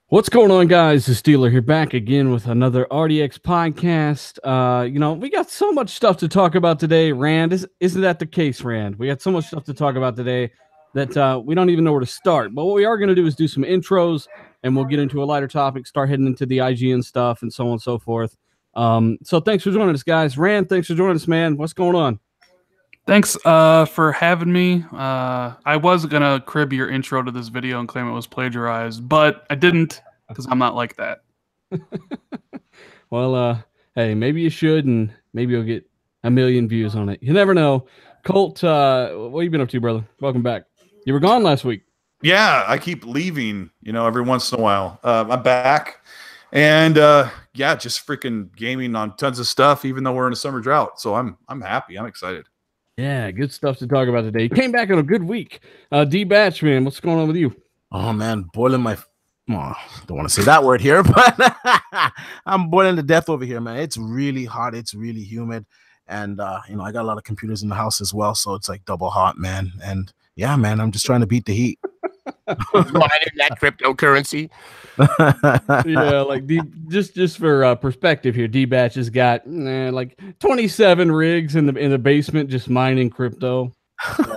What's going on, guys? It's Steeler here, back again with another RDX podcast. We got so much stuff to talk about today, Rand. Isn't that the case, Rand? We got so much stuff to talk about today that we don't even know where to start. But what we are going to do is do some intros, and we'll get into a lighter topic, start heading into the IGN stuff, and so on and so forth. So thanks for joining us, guys. Rand, thanks for joining us, man. What's going on? Thanks for having me. I was going to crib your intro to this video and claim it was plagiarized, but I didn't because I'm not like that. Well, hey, maybe you should, and maybe you'll get a million views on it. You never know. Colt, what have you been up to, brother? Welcome back. You were gone last week. Yeah, I keep leaving, every once in a while. I'm back. And yeah, just freaking gaming on tons of stuff, even though we're in a summer drought. So I'm happy. I'm excited. Yeah, good stuff to talk about today. Came back on a good week. D-Batch, man, what's going on with you? Oh, man, boiling my... Oh, don't want to say that word here, but I'm boiling to death over here, man. It's really hot. It's really humid. And, I got a lot of computers in the house as well, so it's like double hot, man. And, yeah, man, I'm just trying to beat the heat. Mining that cryptocurrency. Yeah, like just for perspective here, D-Batch has got like 27 rigs in the basement just mining crypto. So,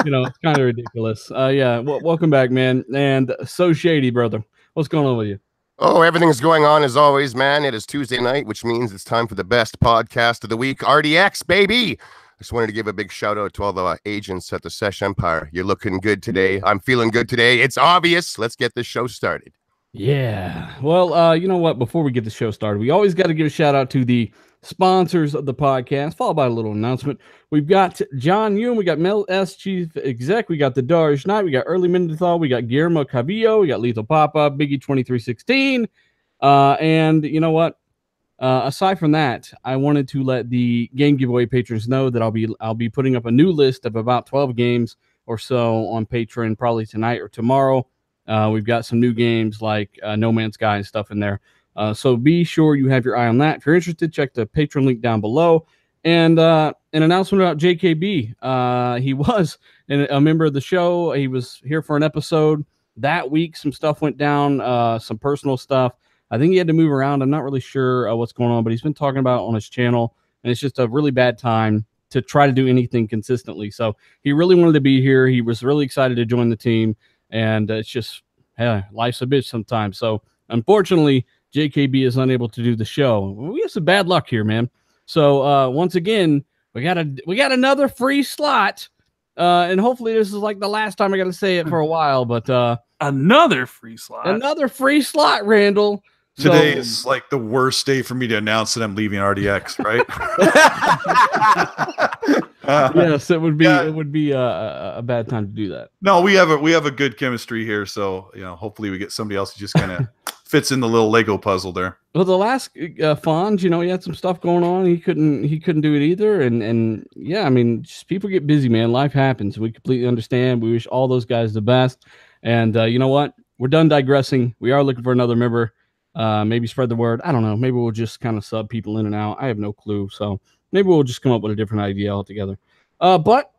it's kind of ridiculous. Yeah, welcome back, man. And so shady, brother. What's going on with you? Oh, everything's going on as always, man. It is Tuesday night, which means it's time for the best podcast of the week, RDX, baby. I just wanted to give a big shout out to all the agents at the Sesh Empire. You're looking good today. I'm feeling good today. It's obvious. Let's get this show started. Yeah. Well, you know what? Before we get the show started, we always got to give a shout out to the sponsors of the podcast, followed by a little announcement. We've got John Yoon, we got Mel S, Chief Exec, we got the Darish Knight, we got Early Mendenthal, we got Guillermo Cabillo, we got Lethal Papa, Biggie 2316. And you know what? Aside from that, I wanted to let the game giveaway patrons know that I'll be putting up a new list of about 12 games or so on Patreon probably tonight or tomorrow. We've got some new games like No Man's Sky and stuff in there. So be sure you have your eye on that. If you're interested, check the Patreon link down below. And an announcement about JKB. He was a member of the show. He was here for an episode. That week, some stuff went down, some personal stuff. I think he had to move around. I'm not really sure what's going on, but he's been talking about it on his channel, and it's just a really bad time to try to do anything consistently. So he really wanted to be here. He was really excited to join the team, and it's just, hey, life's a bitch sometimes. So unfortunately, JKB is unable to do the show. We have some bad luck here, man. So once again, we got another free slot, and hopefully this is like the last time I got to say it for a while. But Another free slot, Randall. Today is like the worst day for me to announce that I'm leaving RDX, right? Yes, it would be. Yeah. It would be a bad time to do that. No, we have a good chemistry here, so hopefully we get somebody else who just kind of fits in the little Lego puzzle there. Well, the last Fonz, he had some stuff going on. He couldn't do it either, and yeah, I mean, just people get busy, man. Life happens. We completely understand. We wish all those guys the best. And you know what? We're done digressing. We are looking for another member. Maybe spread the word. I don't know. Maybe we'll just kind of sub people in and out. I have no clue. So maybe we'll just come up with a different idea altogether. But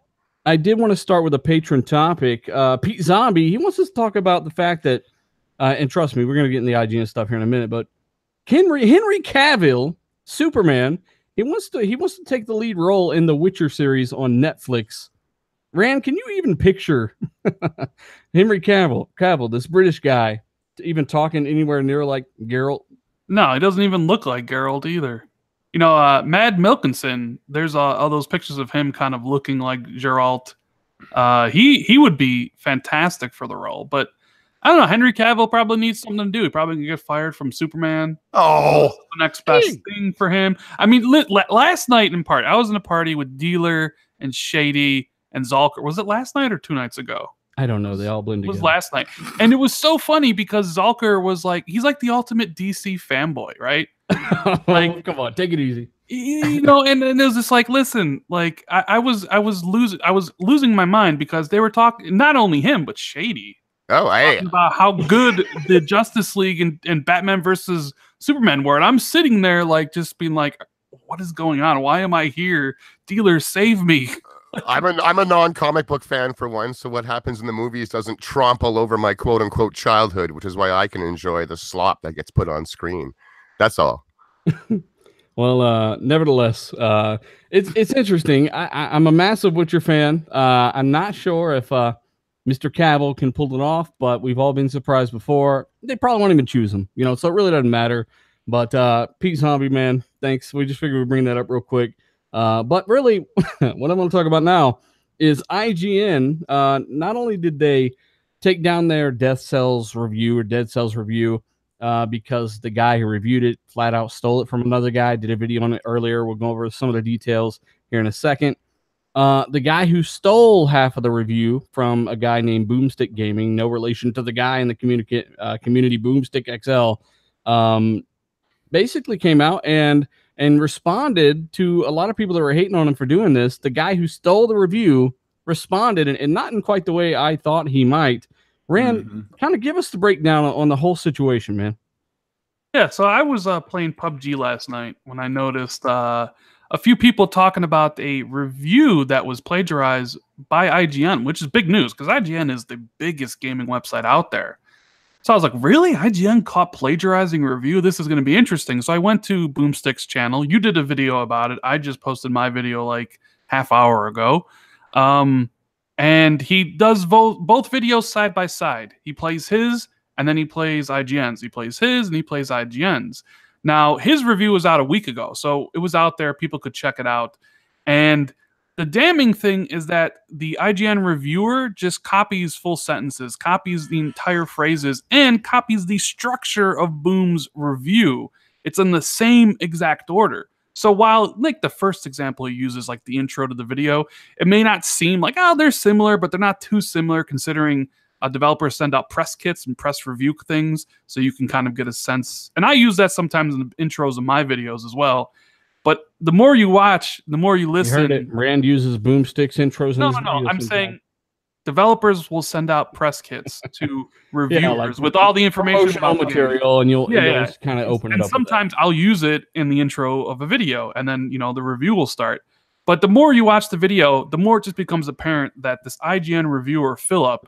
I did want to start with a patron topic. Pete Zombie, he wants us to talk about the fact that, and trust me, we're going to get in the IGN stuff here in a minute, but Henry Cavill, Superman, he wants to take the lead role in the Witcher series on Netflix. Rand, can you even picture Henry Cavill, this British guy, even talking anywhere near like Geralt? No, he doesn't even look like Geralt either. Mad Milkinson, there's all those pictures of him kind of looking like Geralt. He would be fantastic for the role, but I don't know. Henry Cavill probably needs something to do. He probably can get fired from Superman. Oh, the next best thing for him. I mean, last night I was in a party with Dealer and Shady and Zalker. Was it last night or 2 nights ago? I don't know. They all blend together. It was last night. And it was so funny because Zalker was like, he's like the ultimate DC fanboy, right? Like, come on, take it easy. And it was just like, listen, like I was losing my mind because they were talking, not only him, but Shady. Oh, talking about how good the Justice League and Batman versus Superman were. And I'm sitting there like just being like, what is going on? Why am I here? Dealer, save me. I'm a non-comic book fan for one, so what happens in the movies doesn't tromp all over my quote-unquote childhood, which is why I can enjoy the slop that gets put on screen. That's all. Well, nevertheless, it's interesting. I'm a massive Witcher fan. I'm not sure if Mr. Cavill can pull it off, but we've all been surprised before. They probably won't even choose him, so it really doesn't matter. But Pete Zombie, man, thanks. We just figured we'd bring that up real quick. But really, what I want to talk about now is IGN. Not only did they take down their Dead Cells review because the guy who reviewed it flat out stole it from another guy, did a video on it earlier. We'll go over some of the details here in a second. The guy who stole half of the review from a guy named Boomstick Gaming, no relation to the guy in the community Boomstick XL, basically came out and responded to a lot of people that were hating on him for doing this. The guy who stole the review responded, and not in quite the way I thought he might. Rand, kind of give us the breakdown on the whole situation, man. Yeah, so I was playing PUBG last night when I noticed a few people talking about a review that was plagiarized by IGN, which is big news because IGN is the biggest gaming website out there. So I was like, really? IGN caught plagiarizing a review? This is going to be interesting. So I went to Boomstick's channel. You did a video about it. I just posted my video like half hour ago. And he does both videos side by side. He plays his, and then he plays IGN's. He plays his, and he plays IGN's. Now, his review was out a week ago, so it was out there. People could check it out. And the damning thing is that the IGN reviewer just copies full sentences, copies the entire phrases, and copies the structure of Boom's review. It's in the same exact order. So while, like, the first example he uses, like the intro to the video, it may not seem like, oh, they're similar, but they're not too similar considering developers send out press kits and press review things, so you can kind of get a sense. And I use that sometimes in the intros of my videos as well. But the more you watch, the more you listen. You heard it. Rand uses Boomstick's intros. No. I'm saying developers will send out press kits to reviewers with all the information about material, and you'll just kind of open it up. And sometimes I'll use it in the intro of a video, and then the review will start. But the more you watch the video, the more it just becomes apparent that this IGN reviewer, Philip,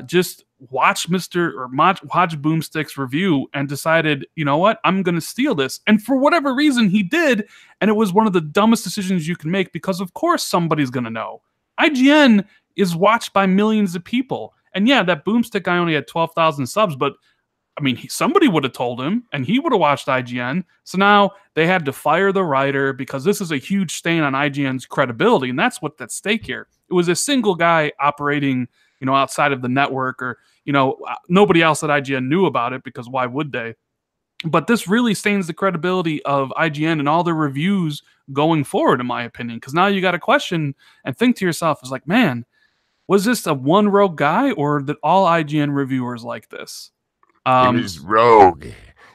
just watched Boomstick's review and decided, you know what, I'm going to steal this. And for whatever reason, he did. And it was one of the dumbest decisions you can make because, of course, somebody's going to know. IGN is watched by millions of people. And yeah, that Boomstick guy only had 12,000 subs, but I mean, somebody would have told him and he would have watched IGN. So now they had to fire the writer because this is a huge stain on IGN's credibility. And that's what's at stake here. It was a single guy operating, outside of the network, or, nobody else at IGN knew about it because why would they? But this really stains the credibility of IGN and all their reviews going forward, in my opinion, because now you got to question and think to yourself, is like, man, was this a one rogue guy, or did all IGN reviewers like this? It is rogue.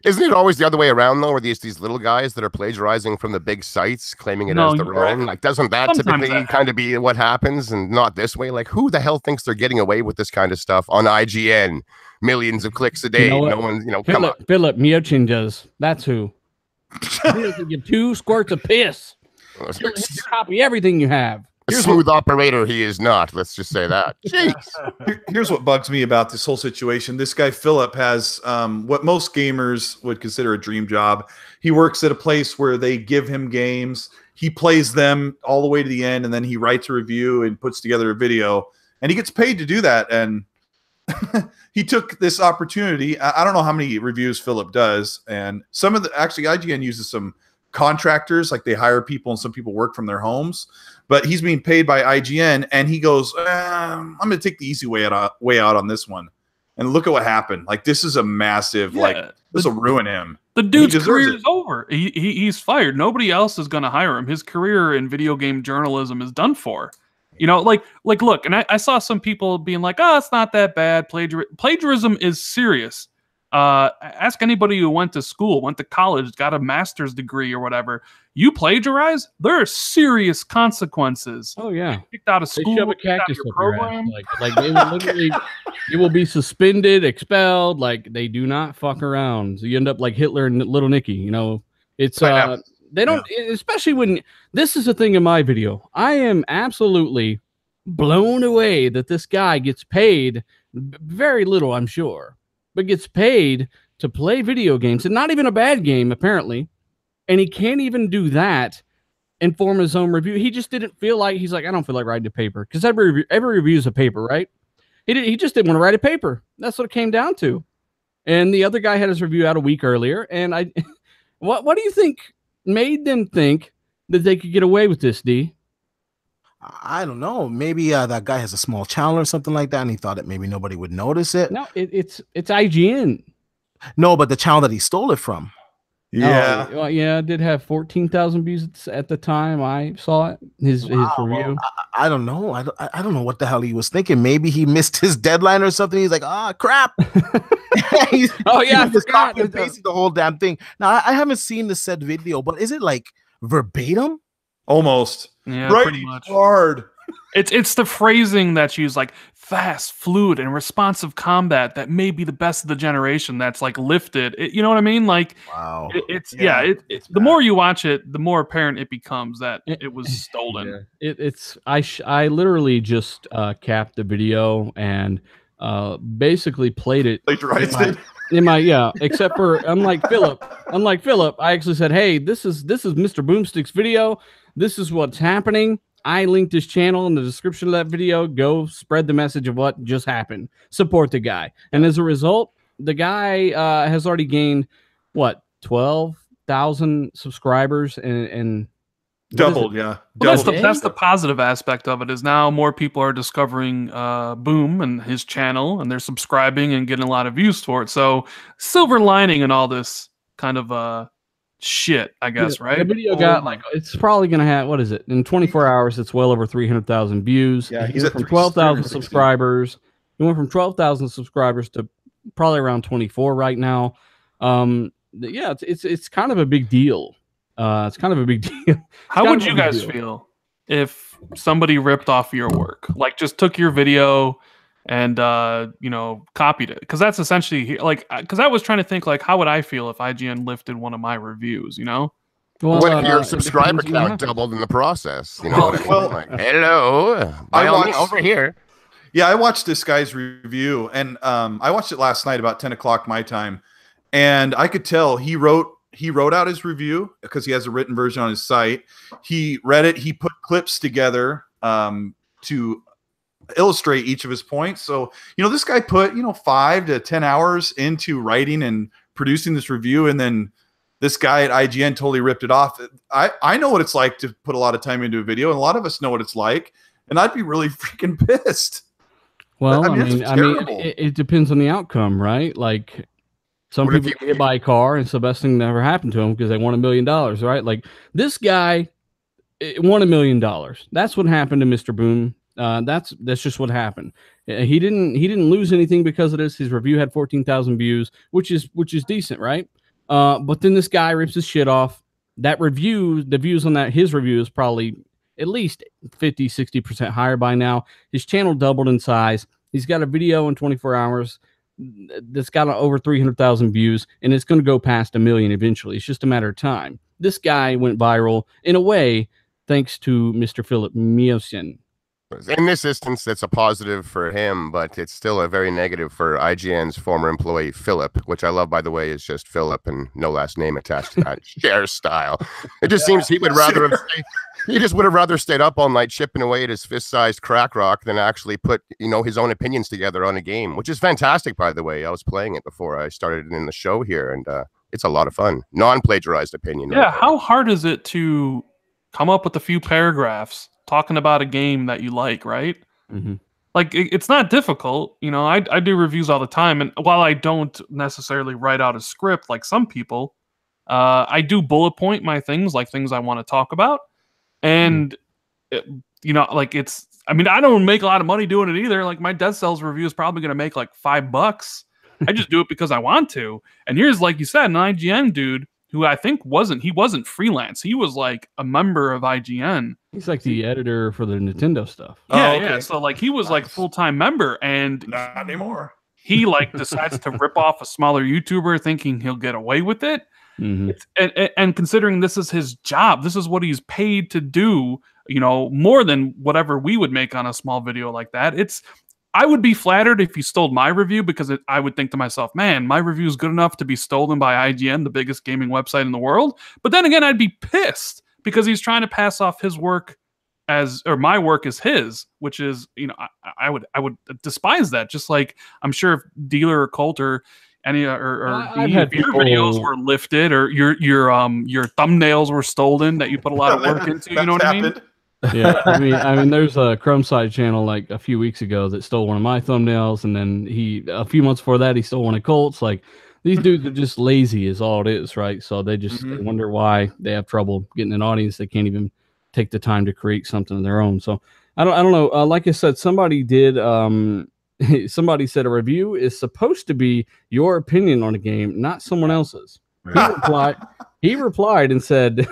Isn't it always the other way around, though, where these little guys that are plagiarizing from the big sites, claiming it as their own? Like, doesn't that typically kind of be what happens, and not this way? Like, who the hell thinks they're getting away with this kind of stuff on IGN? Millions of clicks a day. No one, come on. Philip Miochin does. That's who. He doesn't give 2 squirts of piss. He'll copy everything you have. A smooth operator he is not. Let's just say that. Jeez. Here's what bugs me about this whole situation. This guy, Philip, has what most gamers would consider a dream job. He works at a place where they give him games. He plays them all the way to the end, and then he writes a review and puts together a video. And he gets paid to do that. And he took this opportunity. I don't know how many reviews Philip does. And some of the, actually, IGN uses some contractors, like they hire people and some people work from their homes, but he's being paid by IGN, and he goes, I'm going to take the easy way out on this one. And look at what happened. Like, this is a massive, this will ruin him. The dude's career is over. He's fired. Nobody else is going to hire him. His career in video game journalism is done for. Look, and I saw some people being like, oh, it's not that bad. Plagiarism is serious. Ask anybody who went to school, went to college, got a master's degree or whatever. You plagiarize, there are serious consequences. Oh yeah, kicked out of school, they shove a cactus up your ass. Like they will literally, you will be suspended, expelled. Like, they do not fuck around. So you end up like Hitler and Little Nicky. It's They don't, especially when this is a thing in my video. I am absolutely blown away that this guy gets paid very little, I'm sure, but gets paid to play video games, and not even a bad game, apparently. And he can't even do that and form his own review. He just didn't feel like, he's like, I don't feel like writing a paper, because every review is a paper, right? He just didn't want to write a paper. That's what it came down to. And the other guy had his review out a week earlier. And what do you think made them think that they could get away with this, D? I don't know. Maybe that guy has a small channel or something like that, and he thought that maybe nobody would notice it. No, it's IGN. No, but the channel that he stole it from. Yeah. Oh, well, yeah, it did have 14,000 views at the time I saw it. His review. Well, I don't know. I don't know what the hell he was thinking. Maybe he missed his deadline or something. He's like, crap. Oh yeah, I forgot. The whole damn thing. Now I haven't seen the said video, but is it like verbatim? Almost. Yeah, right. pretty much. Hard. It's the phrasing that's used, like fast, fluid, and responsive combat that may be the best of the generation. That's like lifted. You know what I mean? Like, wow. It's the more you watch it, the more apparent it becomes that it was stolen. Yeah. I literally just capped the video and basically played it. Plagiarized it. Except for unlike Philip, I actually said, hey, this is Mr. Boomstick's video. This is what's happening. I linked his channel in the description of that video. Go spread the message of what just happened. Support the guy. And as a result, the guy has already gained, 12,000 subscribers and doubled, yeah. Well, that's the positive aspect of it, is now more people are discovering Boom and his channel, and they're subscribing and getting a lot of views for it. So silver lining in all this kind of shit, I guess, right? The video got it's probably gonna have, what is it? In 24 hours, it's well over 300,000 views. Yeah, he's at 12,000 subscribers. He went from 12,000 subscribers to probably around 24 right now. Yeah, it's kind of a big deal. It's kind of a big deal. How would you guys feel if somebody ripped off your work, like just took your video and copied it? Because that's essentially because I was trying to think, like, how would I feel if IGN lifted one of my reviews? Well, what if your subscriber count doubled in the process? You know what I mean? Like, hello, over here. Yeah, I watched this guy's review, and I watched it last night about 10 o'clock my time, and I could tell he wrote out his review because he has a written version on his site. He read it. He put clips together to illustrate each of his points. So, this guy put, 5 to 10 hours into writing and producing this review. And then this guy at IGN totally ripped it off. I know what it's like to put a lot of time into a video, and a lot of us know what it's like. And I'd be really freaking pissed. Well, I mean, it depends on the outcome, right? Like, some people get hit by a car, and it's the best thing that ever happened to them because they won $1 million, right? Like, this guy won $1 million. That's what happened to Mr. Boom. That's just what happened. He didn't lose anything because of this. His review had 14,000 views, which is decent, right? But then this guy rips his shit off. That review, the views on his review is probably at least 50-60% higher by now. His channel doubled in size. He's got a video in 24 hours that's got over 300,000 views, and it's going to go past 1 million eventually. It's just a matter of time. This guy went viral in a way thanks to Mr. Philip Miosian. In this instance, it's a positive for him, but it's still a very negative for IGN's former employee, Philip, which I love, by the way, is just Philip and no last name attached to that. Share style. It just seems he would rather have rather stayed up all night chipping away at his fist-sized crack rock than actually put, his own opinions together on a game, which is fantastic, by the way. I was playing it before I started in the show here, and it's a lot of fun. Non-plagiarized opinion. Yeah, how hard is it to come up with a few paragraphs talking about a game that you like, right? Mm-hmm. Like, it's not difficult. I do reviews all the time, and while I don't necessarily write out a script like some people, I do bullet point my things, like things I want to talk about. And, I don't make a lot of money doing it either. Like, my Dead Cells review is probably going to make like $5. I just do it because I want to. And here's, like you said, an IGN dude who I think wasn't freelance. He was like a member of IGN. He's like the editor for the Nintendo stuff. Yeah, yeah. So like he was like full-time member, and not anymore. He like decides to rip off a smaller YouTuber thinking he'll get away with it. And considering this is his job, this is what he's paid to do, you know, more than whatever we would make on a small video like that. I would be flattered if he stole my review, because I would think to myself, man, my review is good enough to be stolen by IGN, the biggest gaming website in the world. But then again, I'd be pissed because he's trying to pass off his work or my work as his, which is, you know, I would despise that. Just like I'm sure if Dealer or Colt or any or your videos were lifted or your thumbnails were stolen that you put a lot of work into, you know what I mean? Yeah, I mean, there's a Crumbside channel like a few weeks ago that stole one of my thumbnails, and then a few months before that, he stole one of Colt's. Like, these dudes are just lazy, is all it is, right? So they just they wonder why they have trouble getting an audience. They can't even take the time to create something of their own. So I don't know. Like I said, somebody did. Somebody said a review is supposed to be your opinion on a game, not someone else's. He replied and said.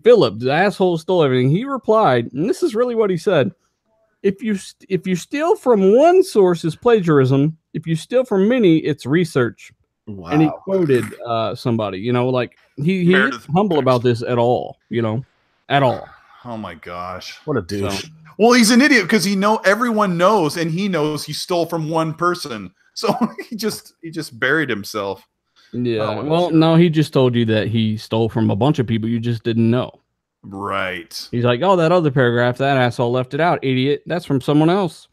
Philip, the asshole, stole everything. He replied, and this is really what he said: if you steal from one source, it's plagiarism. If you steal from many, it's research. Wow. And he quoted somebody, you know, like he isn't humble about this at all, you know, at all. Oh my gosh, what a douche! So, well, he's an idiot because everyone knows, and he knows he stole from one person, so he just buried himself. Yeah, well, no, he just told you that he stole from a bunch of people you just didn't know. Right. He's like, oh, that other paragraph, that asshole left it out, idiot. That's from someone else.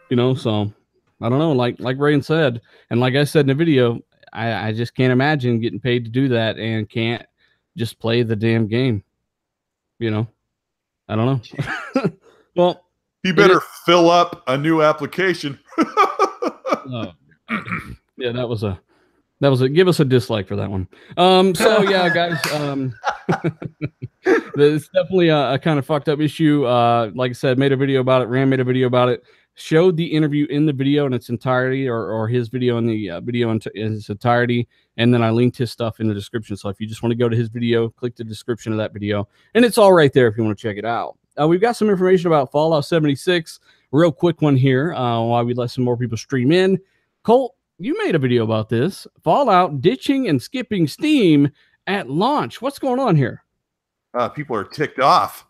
You know, so I don't know. Like Rain said, and like I said in the video, I just can't imagine getting paid to do that and can't just play the damn game. You know, I don't know. Well, he better fill up a new application. Yeah, that was a give us a dislike for that one. So yeah, guys, it's definitely a kind of fucked up issue. Like I said, made a video about it. Ram made a video about it. Showed the interview in the video in its entirety, or his video in the video in its entirety, and then I linked his stuff in the description. So if you just want to go to his video, click the description of that video, and it's all right there if you want to check it out. We've got some information about Fallout 76. Real quick one here while we let some more people stream in. Colt, you made a video about this. Fallout ditching and skipping Steam at launch. What's going on here? People are ticked off.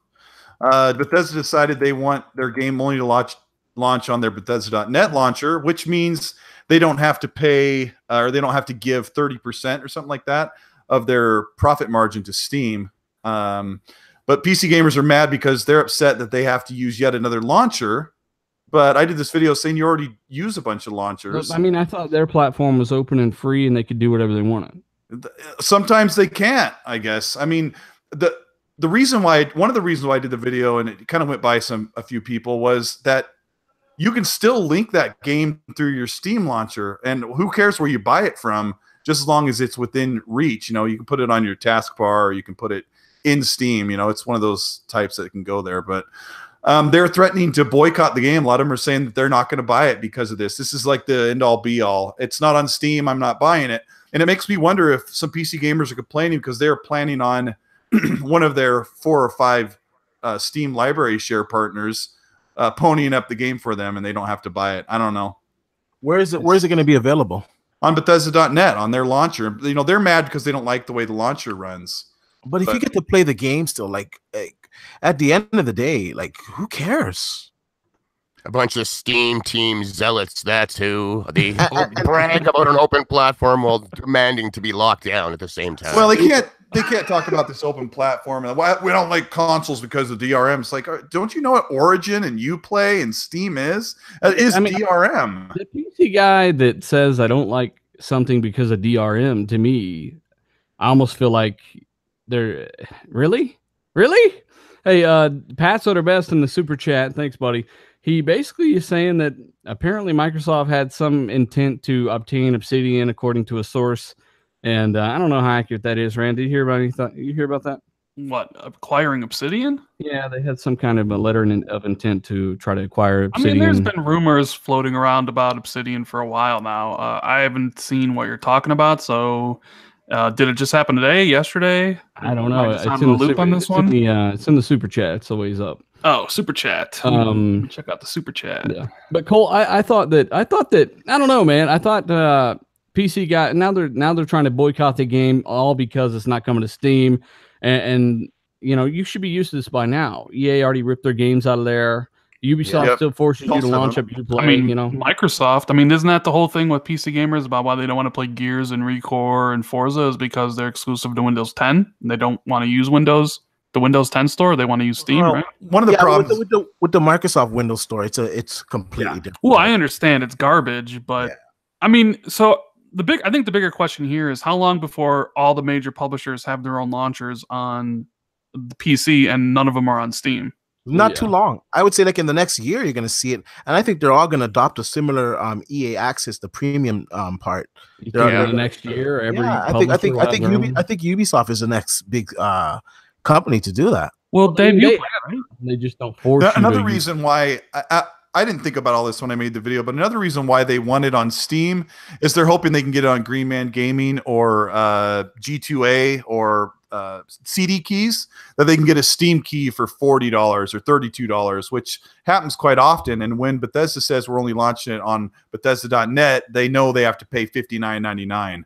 Bethesda decided they want their game only to launch on their Bethesda.net launcher, which means they don't have to pay or they don't have to give 30% or something like that of their profit margin to Steam. But PC gamers are mad because they're upset that they have to use yet another launcher. But I did this video saying you already use a bunch of launchers. I mean, I thought their platform was open and free and they could do whatever they wanted. Sometimes they can't, I guess. I mean, one of the reasons why I did the video, and it kind of went by a few people, was that you can still link that game through your Steam launcher, and who cares where you buy it from, just as long as it's within reach. You know, you can put it on your taskbar, or you can put it in Steam. You know, it's one of those types that can go there, but they're threatening to boycott the game. A lot of them are saying that they're not going to buy it because of this. This is like the end all be all. It's not on Steam. I'm not buying it. And it makes me wonder if some PC gamers are complaining because they're planning on one of their 4 or 5 Steam library share partners ponying up the game for them, and they don't have to buy it. I don't know. Where is it going to be available? On Bethesda.net, on their launcher. You know, they're mad because they don't like the way the launcher runs. But if you get to play the game still, like at the end of the day, like, who cares? A bunch of Steam team zealots, that's who. They brag about an open platform while demanding to be locked down at the same time. Well, they can't talk about this open platform. And why we don't like consoles because of DRM. It's like, don't you know what Origin and Uplay and Steam is? DRM. The PC guy that says I don't like something because of DRM, to me, I almost feel like they're really? Hey, Pat's at our best in the super chat. Thanks, buddy. He basically is saying that apparently Microsoft had some intent to obtain Obsidian according to a source. And I don't know how accurate that is, Randy. You hear about that? What, acquiring Obsidian? Yeah, they had some kind of a letter of intent to try to acquire Obsidian. I mean, there's been rumors floating around about Obsidian for a while now. I haven't seen what you're talking about, so did it just happen today, yesterday? I don't know. It's in the loop on this one? It's in the super chat. It's always up. Oh, super chat. Check out the super chat. Yeah. But Cole, I thought that I don't know, man. I thought PC guy now they're trying to boycott the game all because it's not coming to Steam, and you know, you should be used to this by now. EA already ripped their games out of there. Ubisoft still forces you to launch up Uplay. I mean, you know, Microsoft. I mean, isn't that the whole thing with PC gamers about why they don't want to play Gears and Recore and Forza is because they're exclusive to Windows 10? And they don't want to use the Windows 10 store. They want to use Steam, right? One of the problems with the Microsoft Windows store, it's completely different. Well, I understand it's garbage, but I mean, so I think the bigger question here is how long before all the major publishers have their own launchers on the PC and none of them are on Steam? Not too long. I would say like in the next year you're going to see it, and I think they're all going to adopt a similar EA Access, the premium part. The next year, I think Ubisoft is the next big company to do that. Well, Dave, you play it, right? They just don't force. Another reason why I didn't think about all this when I made the video, but another reason why they want it on Steam is they're hoping they can get it on Green Man Gaming or G2A or CD keys, that they can get a Steam key for $40 or $32, which happens quite often. And when Bethesda says we're only launching it on Bethesda.net, they know they have to pay $59.99.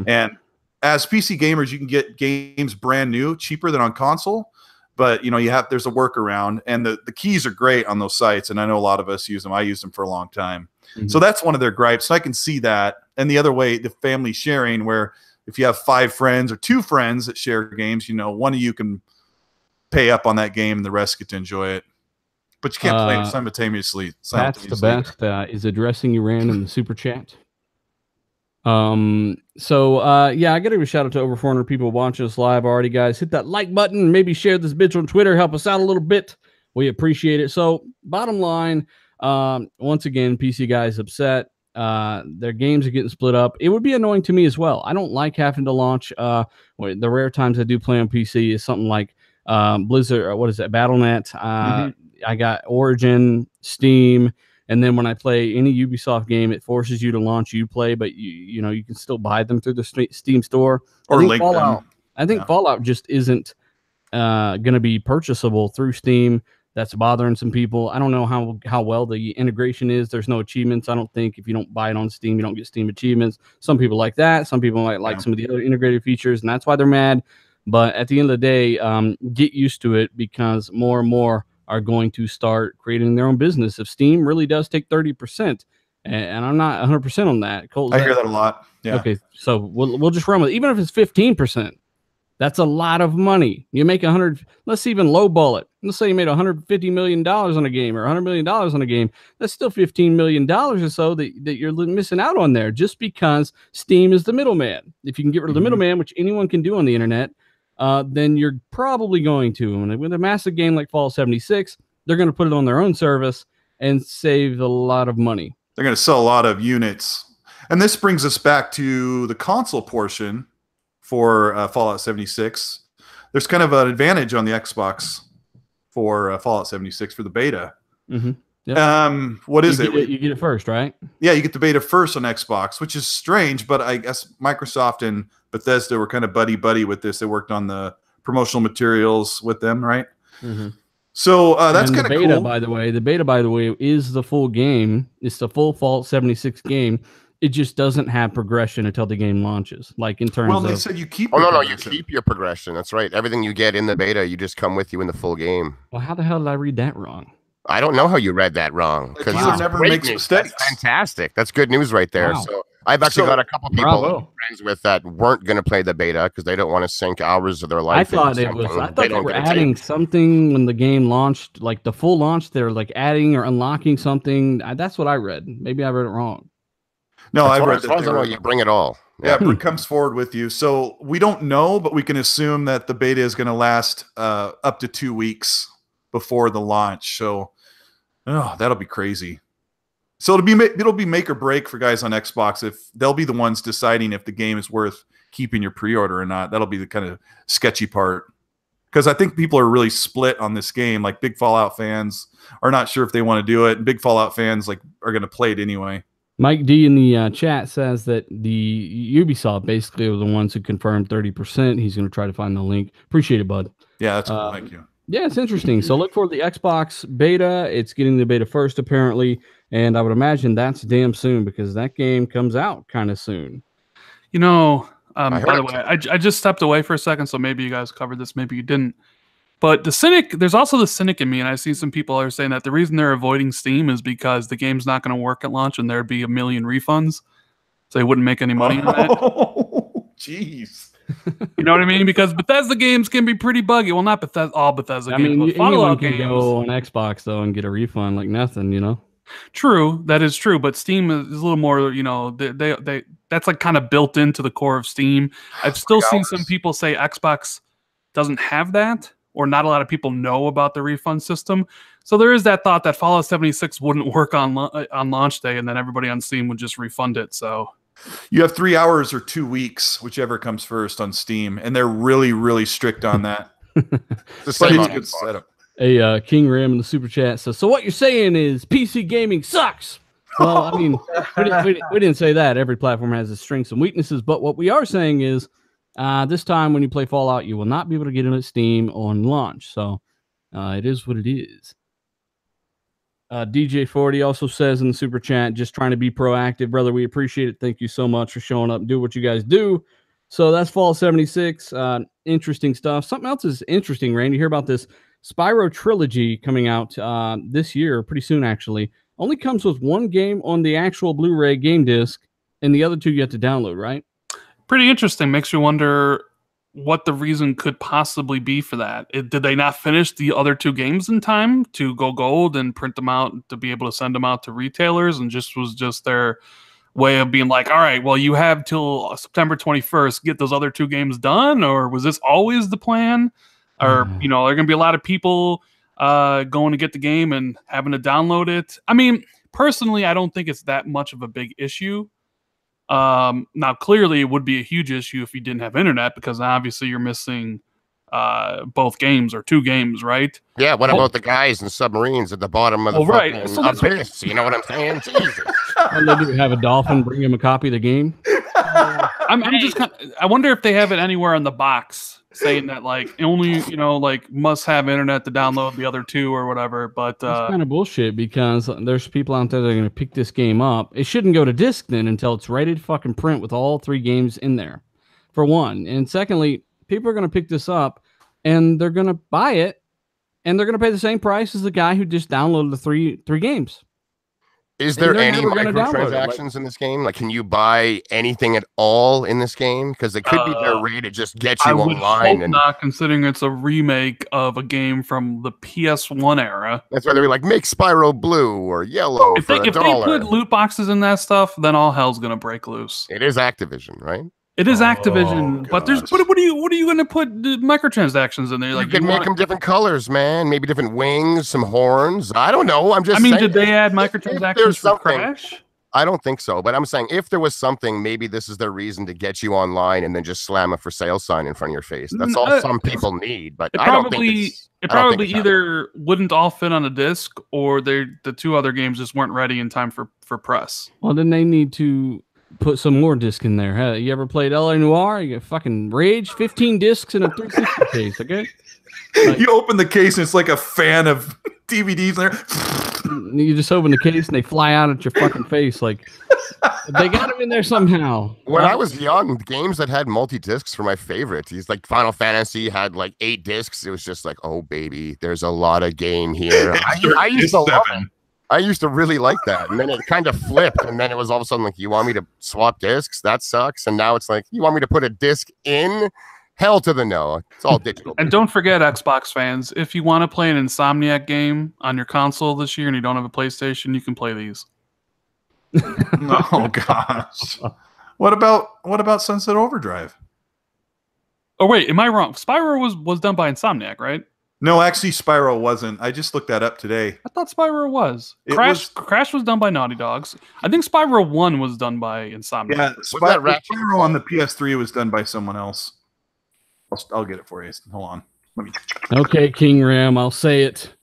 And as PC gamers, you can get games brand new cheaper than on console. But you know, there's a workaround, and the keys are great on those sites, and I know a lot of us use them. I used them for a long time. So that's one of their gripes. And I can see that. And the other way, the family sharing, where if you have 5 friends or 2 friends that share games, you know, one of you can pay up on that game and the rest get to enjoy it. But you can't play them simultaneously. That's the best. Is addressing Iran in the super chat. Yeah, I gotta give a shout out to over 400 people watching us live already, guys. Hit that like button, maybe share this bitch on Twitter, help us out a little bit. We appreciate it. So bottom line, once again, PC guys upset. Their games are getting split up. It would be annoying to me as well. I don't like having to launch. The rare times I do play on PC is something like Blizzard, or what is it, Battle.net. I got Origin, Steam. And then when I play any Ubisoft game, it forces you to launch Uplay, but you know, you can still buy them through the Steam store. Or link Fallout, them. I think Fallout just isn't going to be purchasable through Steam. That's bothering some people. I don't know how well the integration is. There's no achievements. I don't think if you don't buy it on Steam, you don't get Steam achievements. Some people like that. Some people might like some of the other integrated features, and that's why they're mad. But at the end of the day, get used to it, because more and more are going to start creating their own business. If Steam really does take 30%, and I'm not 100% on that. Cole's I hear that a lot. Yeah. Okay, so we'll just run with it. Even if it's 15%, that's a lot of money. You make 100. Let's even lowball it. Let's say you made $150 million on a game or $100 million on a game. That's still $15 million or so that you're missing out on there, just because Steam is the middleman. If you can get rid of the middleman, which anyone can do on the internet, then you're probably going to. And with a massive game like Fallout 76, they're going to put it on their own service and save a lot of money. They're going to sell a lot of units. And this brings us back to the console portion for Fallout 76. There's kind of an advantage on the Xbox for Fallout 76 for the beta. Yep. What is it? You get it first, right? Yeah, you get the beta first on Xbox, which is strange, but I guess Microsoft and Bethesda were kind of buddy-buddy with this. They worked on the promotional materials with them, right? So that's kind of cool. The beta, by the way, is the full game. It's the full Fallout 76 game. It just doesn't have progression until the game launches. Like in terms of... Well, they said you keep... Oh, no, you keep your progression. That's right. Everything you get in the beta, you just come with you in the full game. Well, how the hell did I read that wrong? I don't know how you read that wrong. Because never makes mistakes. That's fantastic. That's good news right there. Wow. So I've actually got a couple people I'm friends with that weren't going to play the beta because they don't want to sink hours of their life. I thought they were adding something when the game launched, like the full launch. They're like adding or unlocking something. That's what I read. Maybe I read it wrong. No, I read as far as I know, you bring it all. Yeah, it comes forward with you. So we don't know, but we can assume that the beta is going to last up to 2 weeks before the launch. So, that'll be crazy. So it'll be make or break for guys on Xbox. If they'll be the ones deciding if the game is worth keeping your pre-order or not. That'll be the kind of sketchy part. Because I think people are really split on this game. Like big Fallout fans are not sure if they want to do it, and big Fallout fans are going to play it anyway. Mike D in the chat says that the Ubisoft basically are the ones who confirmed 30%. He's going to try to find the link. Appreciate it, bud. Yeah, that's cool. Thank you. Yeah, it's interesting. So look for the Xbox beta. It's getting the beta first, apparently. And I would imagine that's damn soon because that game comes out kind of soon. You know, I by the heard way, I just stepped away for a second, so maybe you guys covered this, maybe you didn't. But the cynic, there's also the cynic in me, and I see some people are saying that the reason they're avoiding Steam is because the game's not going to work at launch and there'd be a million refunds, so they wouldn't make any money on it. Oh, jeez. You know what I mean? Because Bethesda games can be pretty buggy. Well, not Bethesda, all Bethesda games, but anyone Fallout can games. go on Xbox though and get a refund like nothing, you know. True, that is true, but Steam is a little more, you know, they that's like kind of built into the core of Steam. I've still seen some people say Xbox doesn't have that, or not a lot of people know about the refund system. So there is that thought that Fallout 76 wouldn't work on launch day, and then everybody on Steam would just refund it. So You have 3 hours or 2 weeks, whichever comes first on Steam, and they're really, really strict on that. The But same it's a on good Xbox. setup. King Ram in the super chat says, so what you're saying is PC gaming sucks. Well, I mean, we didn't say that. Every platform has its strengths and weaknesses, but what we are saying is this time when you play Fallout, you will not be able to get it at Steam on launch. So it is what it is. DJ40 also says in the super chat, just trying to be proactive, brother. We appreciate it. Thank you so much for showing up and do what you guys do. So that's Fallout 76. Interesting stuff. Something else is interesting, Rand. You hear about this Spyro trilogy coming out this year, pretty soon actually. Only comes with one game on the actual Blu-ray game disc, and the other two you have to download, right? pretty interesting. Makes you wonder what the reason could possibly be for that. Did they not finish the other two games in time to go gold and print them out to be able to send them out to retailers, and was just their way of being like, all right, well, you have till September 21st, get those other two games done? Or was this always the plan? Or, you know, there are going to be a lot of people going to get the game and having to download it. I mean, personally, I don't think it's that much of a big issue. Now, clearly, it would be a huge issue if you didn't have internet, because obviously you're missing both games or two games, right? Yeah, what about the guys in submarines at the bottom of the fucking So abyss? You know what I'm saying? Jesus. And they do have a dolphin bring him a copy of the game. I'm just I wonder if they have it anywhere on the box saying that, like, only, you know, like, must have internet to download the other two or whatever. But it's kind of bullshit, because there's people out there that are going to pick this game up. It shouldn't go to disc then until it's ready to fucking print with all three games in there, for one. And secondly, people are going to pick this up and they're going to buy it, and they're going to pay the same price as the guy who just downloaded the three games. Is there any microtransactions in this game? Like, can you buy anything at all in this game? Because it could be their way to just get you online. And not, considering it's a remake of a game from the PS1 era. That's why they're like, make Spyro blue or yellow. If they put loot boxes in that stuff, then all hell's gonna break loose. It is Activision, right? It is Activision, but what are you going to put microtransactions in there? Like, you can make them different colors, man. Maybe different wings, some horns. I don't know. I'm just saying, did they add microtransactions for Crash? I don't think so, but I'm saying if there was something, maybe this is their reason to get you online and then just slam a for sale sign in front of your face. That's all some people need, but I don't think it probably either wouldn't all fit on a disc, or the two other games just weren't ready in time for press. Well, then they need to put some more disc in there. Huh? You ever played LA Noire? You get fucking Rage, 15 discs in a 360 case, okay? Like, you open the case and it's like a fan of DVDs in there. You just open the case and they fly out at your fucking face. Like, they got them in there somehow. When I was young, games that had multi-discs were my favorite. He's like Final Fantasy had like 8 discs. It was just like, oh baby, there's a lot of game here. I used to love it. I used to really like that, and then it kind of flipped, and then it was all of a sudden like, you want me to swap discs? That sucks. And now it's like, you want me to put a disc in? Hell to the no. It's all digital. And don't forget, Xbox fans, if you want to play an Insomniac game on your console this year and you don't have a PlayStation, you can play these. Oh gosh. What about Sunset Overdrive? Oh wait, am I wrong? Spyro was done by Insomniac, right? No, actually, Spyro wasn't. I just looked that up today. I thought Spyro was. Crash was done by Naughty Dogs. I think Spyro 1 was done by Insomniac. Yeah, Spyro on the PS3 was done by someone else. I'll get it for you. Hold on. Let me check. Okay, King Ram, I'll say it.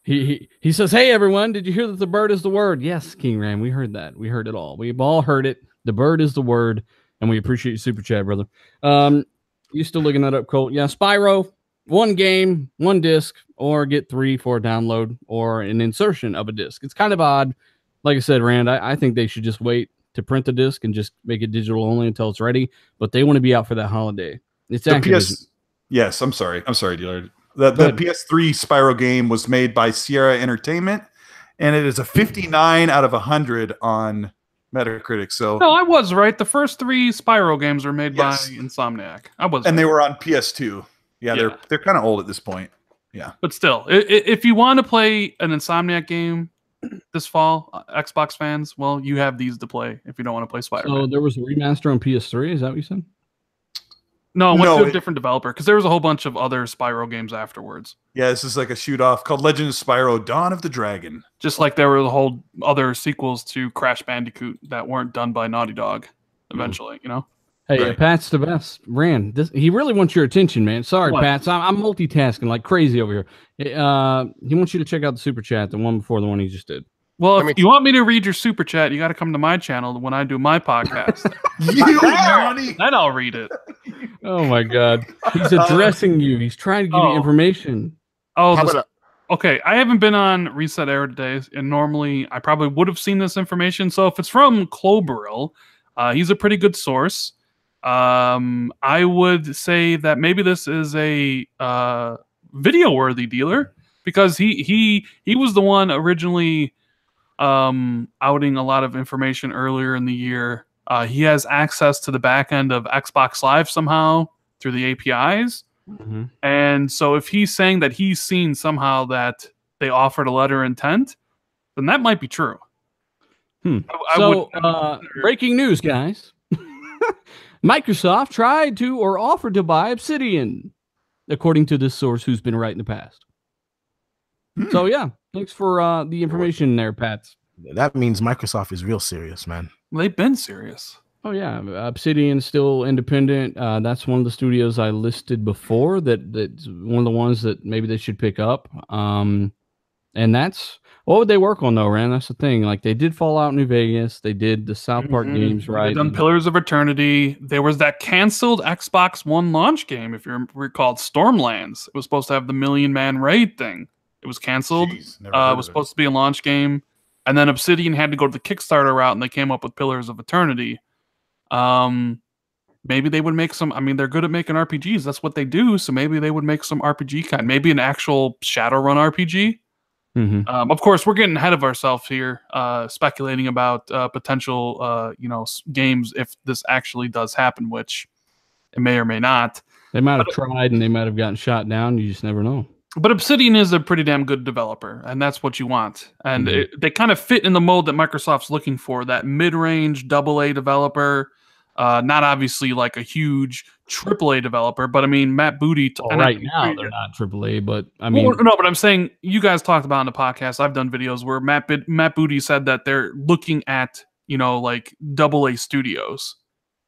He says, hey, everyone, did you hear that the bird is the word? Yes, King Ram, we heard that. We heard it all. We've all heard it. The bird is the word, and we appreciate your super chat, brother. You still looking that up, Colt? Yeah, Spyro. One game, one disc, or get 3 for a download or an insertion of a disc. It's kind of odd. Like I said, Rand, I think they should just wait to print the disc and just make it digital only until it's ready. But they want to be out for that holiday. It's The Activision. Yes, I'm sorry, dealer. The PS3 Spyro game was made by Sierra Entertainment, and it is a 59 out of 100 on Metacritic. So No, I was right. The first 3 Spyro games were made by Yes. Insomniac. I was, and right. they were on PS2. Yeah, Yeah. they're kind of old at this point. Yeah. But still, if you want to play an Insomniac game this fall, Xbox fans, well, you have these to play if you don't want to play Spider-Man. So there was a remaster on PS3. Is that what you said? No, it went No, to a different developer because there was a whole bunch of other Spyro games afterwards. Yeah, this is like a shoot off called Legend of Spyro: Dawn of the Dragon. Just like there were the whole other sequels to Crash Bandicoot that weren't done by Naughty Dog eventually, you know? Hey, Right. Pat's the best. Rand, he really wants your attention, man. Sorry, What? Pat. I'm multitasking like crazy over here. He wants you to check out the super chat, the one before the one he just did. Well, I if mean- you want me to read your super chat, you got to come to my channel when I do my podcast. You money. Then I'll read it. Oh my God, he's addressing you. He's trying to give you Oh. information. Oh, How this- about okay. I haven't been on Reset Era today, and normally I probably would have seen this information. So if it's from Cloberil, he's a pretty good source. I would say that maybe this is a video-worthy dealer because he was the one originally outing a lot of information earlier in the year. He has access to the back end of Xbox Live somehow through the APIs. Mm-hmm. And so if he's saying that he's seen somehow that they offered a letter of intent, then that might be true. I So, would- breaking news, guys. Microsoft tried to or offered to buy Obsidian, according to this source who's been right in the past. So, yeah, thanks for the information there, Pat. That means Microsoft is real serious, man. they've been serious. Oh, yeah, Obsidian's still independent. That's one of the studios I listed before that's one of the ones that maybe they should pick up. And that's... What would they work on, though, Rand? That's the thing. Like, they did Fallout New Vegas. They did the South Park games, right? They've done Pillars of Eternity. There was that canceled Xbox One launch game, if you recall, Stormlands. It was supposed to have the Million-Man Raid thing. It was canceled. Jeez, never heard It was of it. supposed to be a launch game. And then Obsidian had to go to the Kickstarter route, and they came up with Pillars of Eternity. Maybe they would make some... I mean, they're good at making RPGs. That's what they do. So maybe they would make some RPG kind. Maybe an actual Shadowrun RPG. Mm-hmm. Of course, we're getting ahead of ourselves here, speculating about potential, games if this actually does happen, which it may or may not. They might have tried and they might have gotten shot down. You just never know. But Obsidian is a pretty damn good developer, and that's what you want. And they kind of fit in the mold that Microsoft's looking for, that mid-range AA developer. Not obviously like a huge AAA developer, but I mean, Matt Booty... Well, right now, they're not AAA, but I mean... Well, no, but I'm saying, you guys talked about on the podcast, I've done videos where Matt Booty said that they're looking at, like AA studios.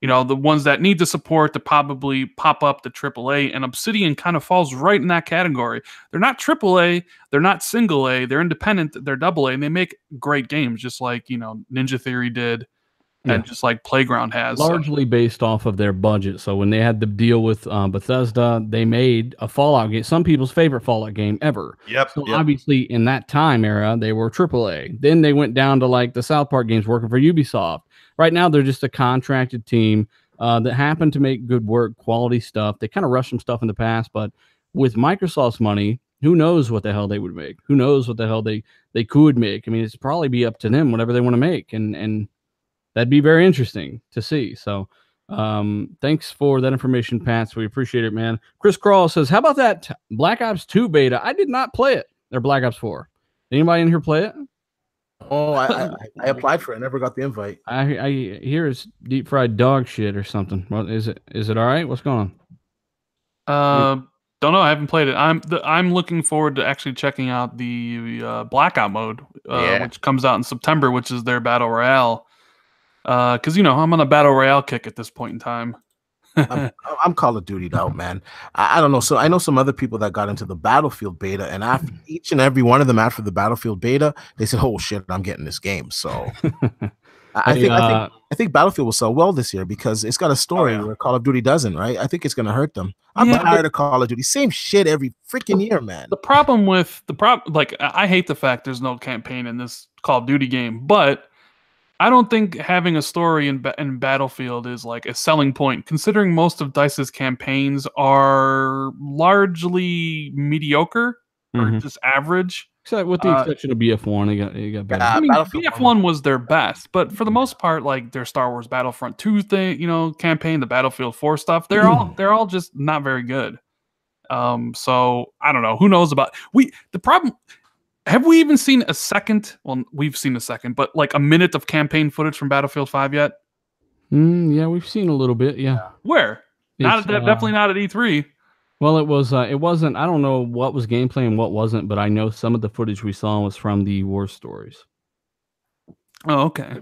The ones that need the support to probably pop up the AAA, and Obsidian kind of falls right in that category. They're not AAA, they're not single A, they're independent, they're AA, and they make great games, just like, Ninja Theory did, and just like Playground has. Largely based off of their budget. So when they had the deal with Bethesda, they made a Fallout game, some people's favorite Fallout game ever. Yep. So obviously in that time era, they were AAA. Then they went down to like the South Park games working for Ubisoft. Right now, they're just a contracted team that happened to make good work, quality stuff. They kind of rushed some stuff in the past, but with Microsoft's money, who knows what the hell they would make? Who knows what the hell they could make? I mean, it's probably be up to them, whatever they want to make. And that'd be very interesting to see. So thanks for that information, Pats. We appreciate it, man. Chris Crawl says, how about that Black Ops 2 beta? I did not play it. Or Black Ops 4. Anybody in here play it? Oh, I applied for it. I never got the invite. I hear it's deep fried dog shit or something. What is it? Is it all right? What's going on? Don't know. I haven't played it. I'm looking forward to actually checking out the Blackout mode, which comes out in September, which is their battle royale. Because I'm on a battle royale kick at this point in time. I'm Call of Duty'd out, man. I don't know. So I know some other people that got into the Battlefield beta, and after each and every one of them after the Battlefield beta, they said, "Oh shit, I'm getting this game." So I think Battlefield will sell well this year because it's got a story where Call of Duty doesn't. Right? I think it's going to hurt them. I'm tired of Call of Duty. Same shit every freaking year, man. The problem, like I hate the fact there's no campaign in this Call of Duty game, but I don't think having a story in Battlefield is like a selling point, considering most of DICE's campaigns are largely mediocre or just average. Except with the exception of BF1, you got better. I mean, BF1 was their best, but for the most part, like their Star Wars Battlefront 2 thing, campaign, the Battlefield 4 stuff, they're all just not very good. So I don't know. Who knows about the problem? Have we even seen a second? Well, we've seen a second, but like a minute of campaign footage from Battlefield 5 yet? Yeah, we've seen a little bit. Yeah. Where? Definitely not at E3. Well, it wasn't. I don't know what was gameplay and what wasn't, but I know some of the footage we saw was from the war stories. Oh, okay.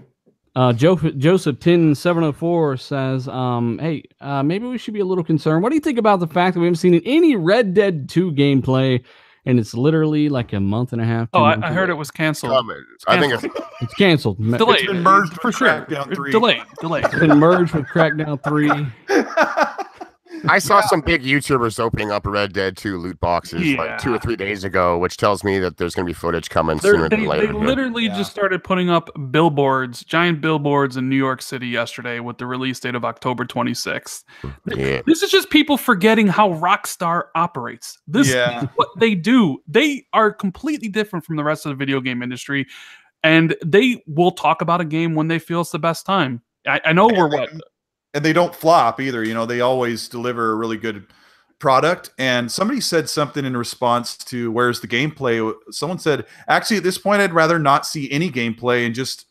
Joseph 10704 says, hey, maybe we should be a little concerned. What do you think about the fact that we haven't seen any Red Dead 2 gameplay, and it's literally like a month and a half? Oh, I heard it was canceled. I think it's canceled. Delayed. It's been merged for sure. Delayed. It's been merged with Crackdown 3. I saw some big YouTubers opening up Red Dead 2 loot boxes like 2 or 3 days ago, which tells me that there's going to be footage coming sooner than later. They literally just started putting up billboards, giant billboards in New York City yesterday with the release date of October 26th. Yeah. This is just people forgetting how Rockstar operates. This is what they do. They are completely different from the rest of the video game industry, and they will talk about a game when they feel it's the best time. I know And they don't flop either. They always deliver a really good product. And somebody said something in response to where's the gameplay. Someone said, actually, at this point, I'd rather not see any gameplay and just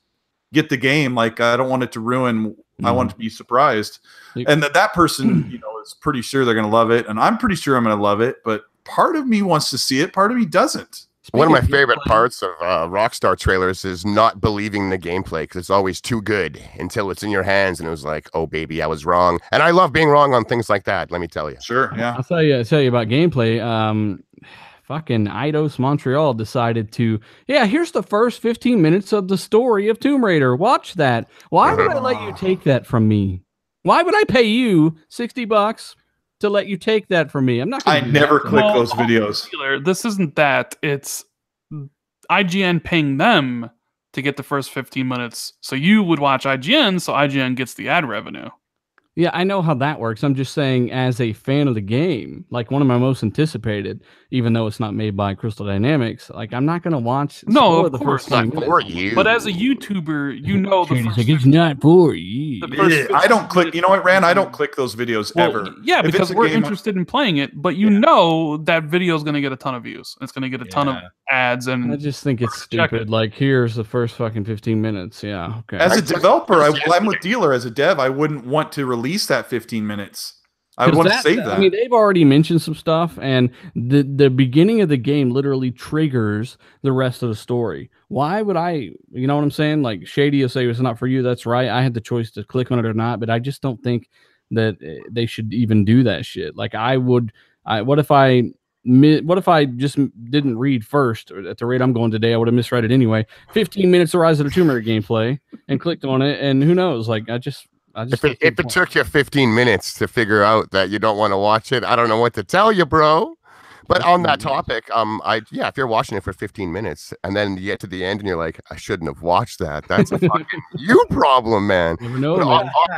get the game. Like, I don't want it to ruin. I want to be surprised. And that person, is pretty sure they're going to love it. And I'm pretty sure I'm going to love it. But part of me wants to see it. Part of me doesn't. One of my favorite parts of Rockstar trailers is not believing the gameplay, because it's always too good until it's in your hands and it was like, oh baby, I was wrong. And I love being wrong on things like that, let me tell you. Sure, yeah. I'll tell you about gameplay. Fucking Eidos Montreal decided to, here's the first 15 minutes of the story of Tomb Raider. Watch that. Why would I let you take that from me? Why would I pay you $60 to let you take that from me? I'm not. I never click those videos. This isn't that. It's IGN paying them to get the first 15 minutes. So you would watch IGN, so IGN gets the ad revenue. Yeah, I know how that works. I'm just saying, as a fan of the game, like one of my most anticipated, even though it's not made by Crystal Dynamics, like I'm not going to watch. No, of the course first not for you. But as a YouTuber, the first it's not for you. I don't click. You know what, Rand? I don't click those videos ever. Yeah, because we're interested in playing it, but that video is going to get a ton of views. It's going to get a ton of ads, and I just think it's stupid. Like, here's the first fucking 15 minutes. Yeah, okay. As a developer, I'm with Dealer. As a dev, I wouldn't want to release that 15 minutes. I would want to save that. I mean, they've already mentioned some stuff, and the beginning of the game literally triggers the rest of the story. Why would I, you know what I'm saying? Like, Shady will say it's not for you. That's right. I had the choice to click on it or not, but I just don't think that they should even do that shit. Like, what if I just didn't read first? At the rate I'm going today, I would have misread it anyway. 15 minutes of Rise of the Tomb Raider gameplay and clicked on it, and who knows? Like, if it took you 15 minutes to figure out that you don't want to watch it, I don't know what to tell you, bro. But on that topic, if you're watching it for 15 minutes and then you get to the end and you're like, I shouldn't have watched that. That's a fucking you problem, man. Never know,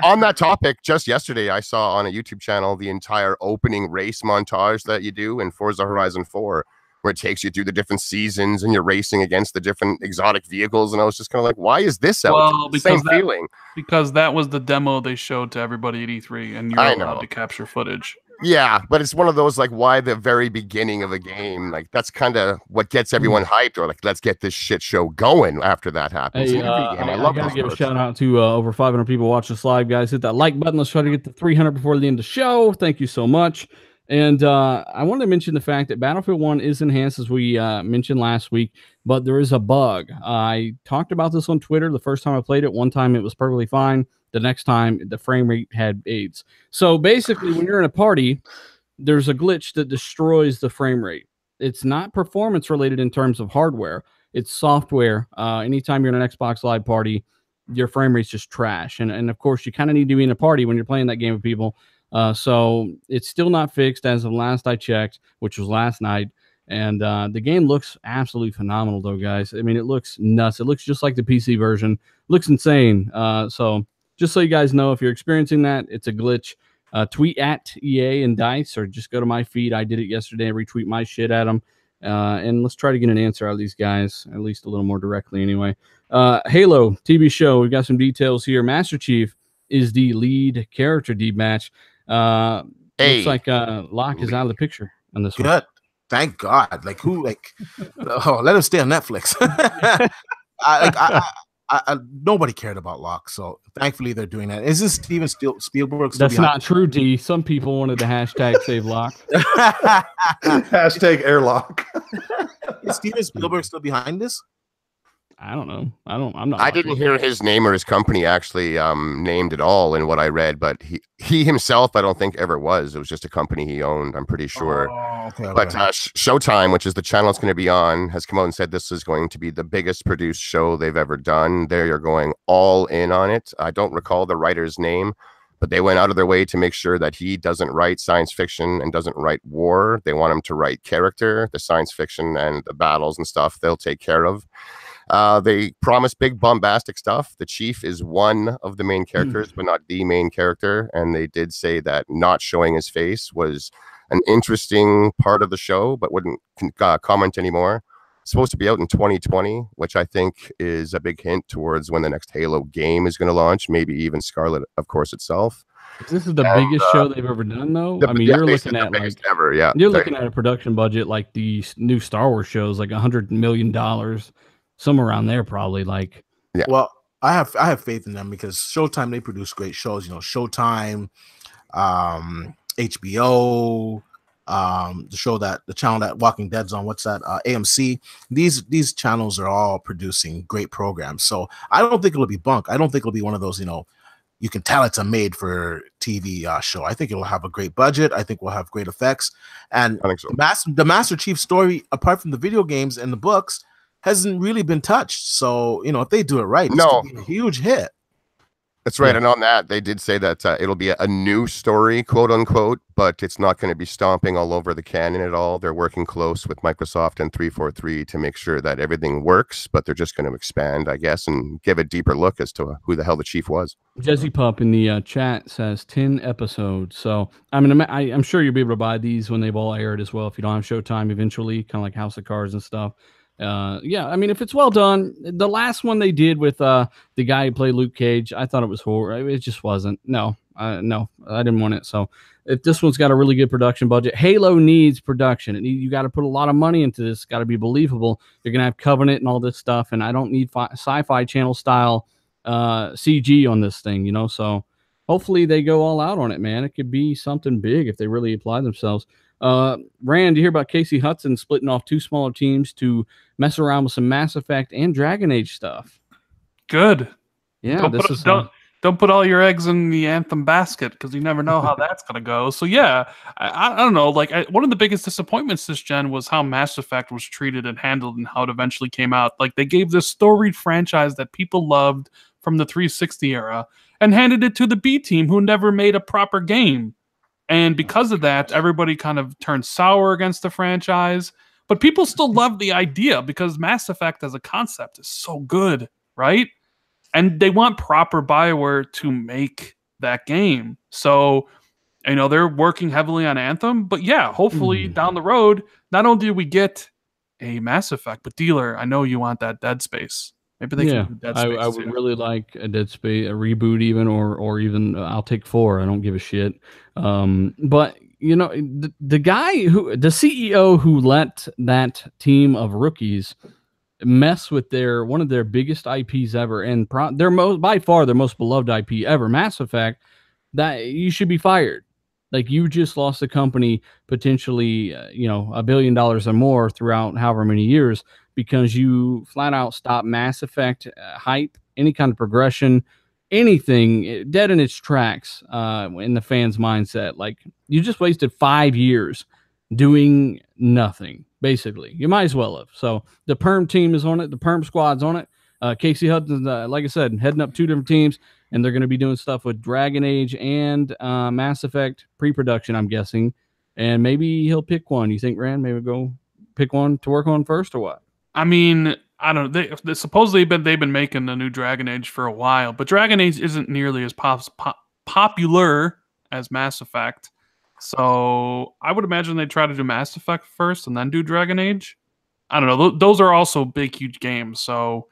on that topic, just yesterday, I saw on a YouTube channel the entire opening race montage that you do in Forza Horizon 4, where it takes you through the different seasons and you're racing against the different exotic vehicles. And I was just kind of like, why is this out? Well, feeling. Because that was the demo they showed to everybody at E3, and you're allowed to capture footage. Yeah, but it's one of those, like, why the very beginning of a game? Like, that's kind of what gets everyone hyped, or like, let's get this shit show going after that happens. Hey, I love to give a shout out to over 500 people watching this live, guys. Hit that like button. Let's try to get to 300 before the end of the show. Thank you so much. And I wanted to mention the fact that Battlefield 1 is enhanced, as we mentioned last week, but there is a bug. I talked about this on Twitter the first time I played it. One time it was perfectly fine. The next time the frame rate had AIDS. So basically, when you're in a party, there's a glitch that destroys the frame rate. It's not performance related in terms of hardware. It's software. Anytime you're in an Xbox Live party, your frame rate's just trash. And of course, you kind of need to be in a party when you're playing that game with people. So it's still not fixed as of last I checked, which was last night. And the game looks absolutely phenomenal, though, guys. I mean, it looks nuts. It looks just like the PC version. Looks insane. So just so you guys know, if you're experiencing that, it's a glitch. Tweet at EA and DICE, or just go to my feed. I did it yesterday. Retweet my shit at them. And let's try to get an answer out of these guys, at least a little more directly anyway. Halo TV show. We've got some details here. Master Chief is the lead character, D-Match. Looks like Locke is out of the picture on this one. Good. Thank God. Like who? Like, oh, let him stay on Netflix. Nobody cared about Locke, so thankfully they're doing that. Isn't Steven Spielberg still That's not true, D. Some people wanted to hashtag save Locke. Hashtag airlock. Is Steven Spielberg still behind this? I don't know. I'm not. I didn't hear his name or his company actually named at all in what I read, but he himself, I don't think ever was. It was just a company he owned, I'm pretty sure. Oh, okay. But Showtime, which is the channel it's going to be on, has come out and said this is going to be the biggest produced show they've ever done. They are going all in on it. I don't recall the writer's name, but they went out of their way to make sure that he doesn't write science fiction and doesn't write war. They want him to write character. The science fiction and the battles and stuff they'll take care of. They promise big bombastic stuff. The Chief is one of the main characters, but not the main character. And they did say that not showing his face was an interesting part of the show, but wouldn't comment anymore. It's supposed to be out in 2020, which I think is a big hint towards when the next Halo game is going to launch, maybe even Scarlet, of course, itself. This is the biggest show they've ever done, though. I mean, you're looking at like ever, yeah. You're looking at a production budget like the new Star Wars shows, like $100 million. Somewhere around there, probably. Like, yeah. Well, I have faith in them because Showtime, they produce great shows. You know, Showtime, HBO, the channel that Walking Dead's on. What's that? AMC. These channels are all producing great programs. So I don't think it'll be bunk. I don't think it'll be one of those. You know, you can tell it's a made for TV show. I think it'll have a great budget. I think we'll have great effects. And I think so. The Master Chief story, apart from the video games and the books, hasn't really been touched. So, you know, if they do it right, it's gonna be a huge hit. That's right. Yeah. And on that, they did say that it'll be a new story, quote unquote, but it's not going to be stomping all over the canon at all. They're working close with Microsoft and 343 to make sure that everything works, but they're just going to expand, I guess, and give a deeper look as to who the hell the Chief was. Jesse Pup in the chat says 10 episodes. So, I mean, I'm sure you'll be able to buy these when they've all aired as well, if you don't have Showtime eventually, kind of like House of Cards and stuff. Yeah, I mean, if it's well done, the last one they did with the guy who played Luke Cage, I thought it was horrible. It just wasn't. No, I didn't want it. So if this one's got a really good production budget, Halo needs production. You got to put a lot of money into this. It's got to be believable. You're gonna have Covenant and all this stuff, and I don't need Sci-Fi Channel style CG on this thing, you know. So hopefully they go all out on it, man. It could be something big if they really apply themselves. Rand, you hear about Casey Hudson splitting off 2 smaller teams to mess around with some Mass Effect and Dragon Age stuff. Good. Yeah, don't put all your eggs in the Anthem basket, because you never know how that's gonna go. So yeah, I don't know. Like one of the biggest disappointments this gen was how Mass Effect was treated and handled, and how it eventually came out. Like they gave this storied franchise that people loved from the 360 era and handed it to the B team, who never made a proper game. And because of that, everybody kind of turned sour against the franchise. But people still love the idea because Mass Effect as a concept is so good, right? And they want proper BioWare to make that game. So, you know, they're working heavily on Anthem. But yeah, hopefully down the road, not only do we get a Mass Effect, but Dealer, I know you want that Dead Space. Maybe they can do Dead Space I would really like a Dead Space, a reboot even, or even I'll take 4. I don't give a shit. But you know, the guy the CEO who let that team of rookies mess with one of their biggest IPs ever, and by far their most beloved IP ever, Mass Effect, that you should be fired. Like, you just lost the company potentially, you know, $1 billion or more throughout however many years, because you flat out stopped Mass Effect hype, any kind of progression, anything dead in its tracks in the fans' mindset. Like, you just wasted 5 years doing nothing, basically. You might as well have. So the Perm team is on it. The Perm squad's on it. Casey Hudson, like I said, heading up 2 different teams, and they're going to be doing stuff with Dragon Age and Mass Effect pre-production, I'm guessing. And maybe he'll pick one. You think, Rand? Maybe go pick one to work on first, or what? I mean, I don't know. They supposedly they've been making the new Dragon Age for a while, but Dragon Age isn't nearly as popular as Mass Effect. So I would imagine they'd try to do Mass Effect first and then do Dragon Age. I don't know. Those are also big, huge games. So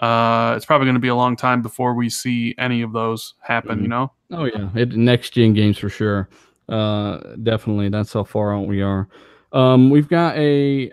it's probably going to be a long time before we see any of those happen, you know? Oh, yeah. Next gen games for sure. Definitely. That's how far out we are. We've got a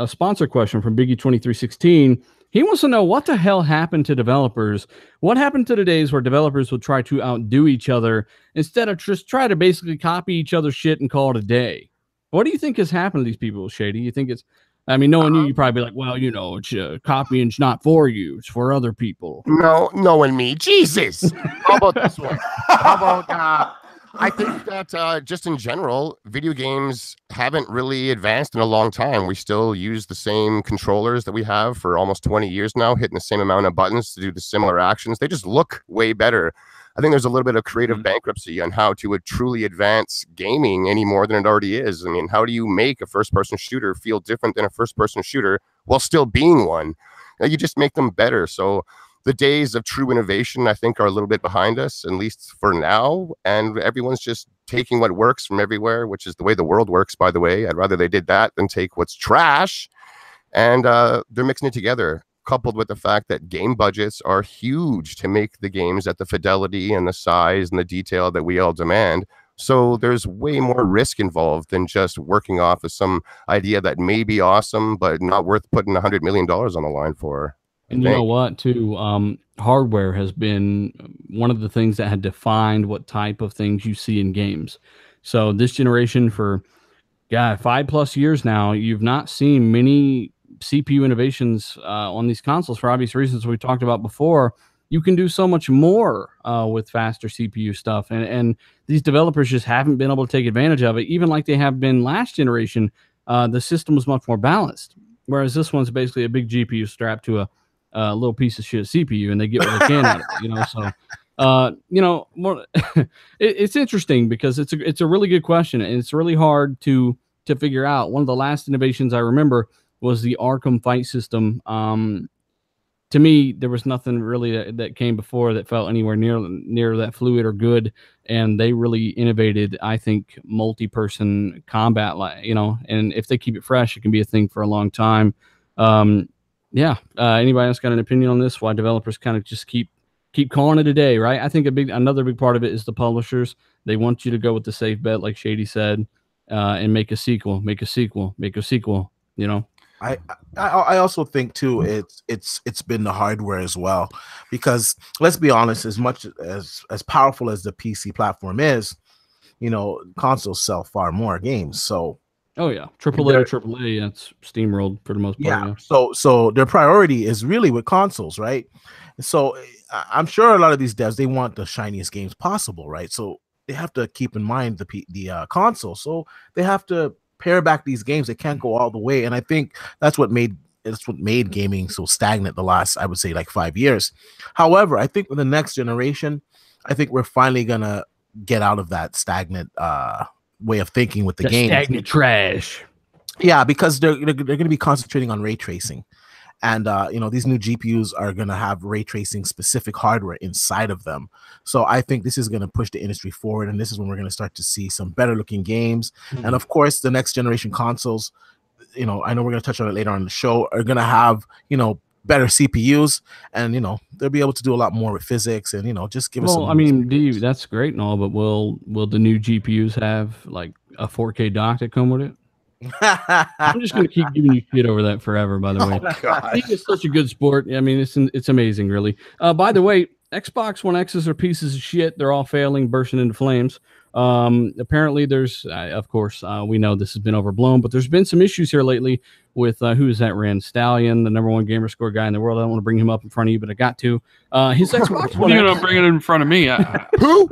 sponsor question from Biggie2316. He wants to know what the hell happened to developers. What happened to the days where developers would try to outdo each other instead of just try to basically copy each other's shit and call it a day? What do you think has happened to these people, Shady? You think it's, I mean, knowing you probably be like, well, you know, it's copying's not for you, it's for other people. No, knowing me, Jesus. How about this one? How about I think that just in general, video games haven't really advanced in a long time. We still use the same controllers that we have for almost 20 years now, hitting the same amount of buttons to do the similar actions. They just look way better. I think there's a little bit of creative bankruptcy on how to truly advance gaming any more than it already is. I mean, how do you make a first-person shooter feel different than a first-person shooter while still being one? You just make them better. So the days of true innovation, I think, are a little bit behind us, at least for now. And everyone's just taking what works from everywhere, which is the way the world works, by the way. I'd rather they did that than take what's trash. And they're mixing it together, coupled with the fact that game budgets are huge to make the games at the fidelity and the size and the detail that we all demand. So there's way more risk involved than just working off of some idea that may be awesome, but not worth putting $100 million on the line for. And you know what, too? Hardware has been one of the things that had defined what type of things you see in games. So this generation, for 5+ years now, you've not seen many CPU innovations on these consoles for obvious reasons we talked about before. You can do so much more with faster CPU stuff, and these developers just haven't been able to take advantage of it. Even like they have been last generation, the system was much more balanced, whereas this one's basically a big GPU strapped to a little piece of shit CPU, and they get what they can out of it, you know. So you know, more it's interesting because it's a really good question, and it's really hard to figure out. One of the last innovations I remember was the Arkham fight system. To me, there was nothing really that came before that felt anywhere near that fluid or good, and they really innovated, I think, multi-person combat, you know. And if they keep it fresh, it can be a thing for a long time. Yeah. Anybody else got an opinion on this? Why developers kind of just keep calling it a day, right? I think another big part of it is the publishers. They want you to go with the safe bet, like Shady said, and make a sequel. You know. I also think too it's been the hardware as well, because let's be honest, as much as powerful as the PC platform is, you know, consoles sell far more games. So. Oh yeah, AAA, that's steamrolled for the most part. Yeah. So their priority is really with consoles, right? So I'm sure a lot of these devs, they want the shiniest games possible, right? So they have to keep in mind the console. So they have to pare back these games. They can't go all the way, and I think that's what made gaming so stagnant the last, I would say, like 5 years. However, I think with the next generation, I think we're finally gonna get out of that stagnant way of thinking with the game. Stagnant trash. Yeah, because they're going to be concentrating on ray tracing, and you know, these new GPUs are going to have ray tracing specific hardware inside of them. So I think this is going to push the industry forward, and this is when we're going to start to see some better looking games. And of course, the next generation consoles, you know, I know we're going to touch on it later on in the show, are going to have, you know, better CPUs, and you know, they'll be able to do a lot more with physics, and you know, just give us some. I mean, that's great and all, but will the new GPUs have like a 4K dock that come with it? I'm just gonna keep giving you shit over that forever, by the way. He is such a good sport. I mean, it's amazing, really. By the way, Xbox One X's are pieces of shit. They're all failing, bursting into flames. Apparently there's of course we know this has been overblown, but there's been some issues here lately with who is that, Rand Stallion, the #1 gamer score guy in the world. I don't want to bring him up in front of you, but I got to. His Xbox One. You don't bring it in front of me. Who?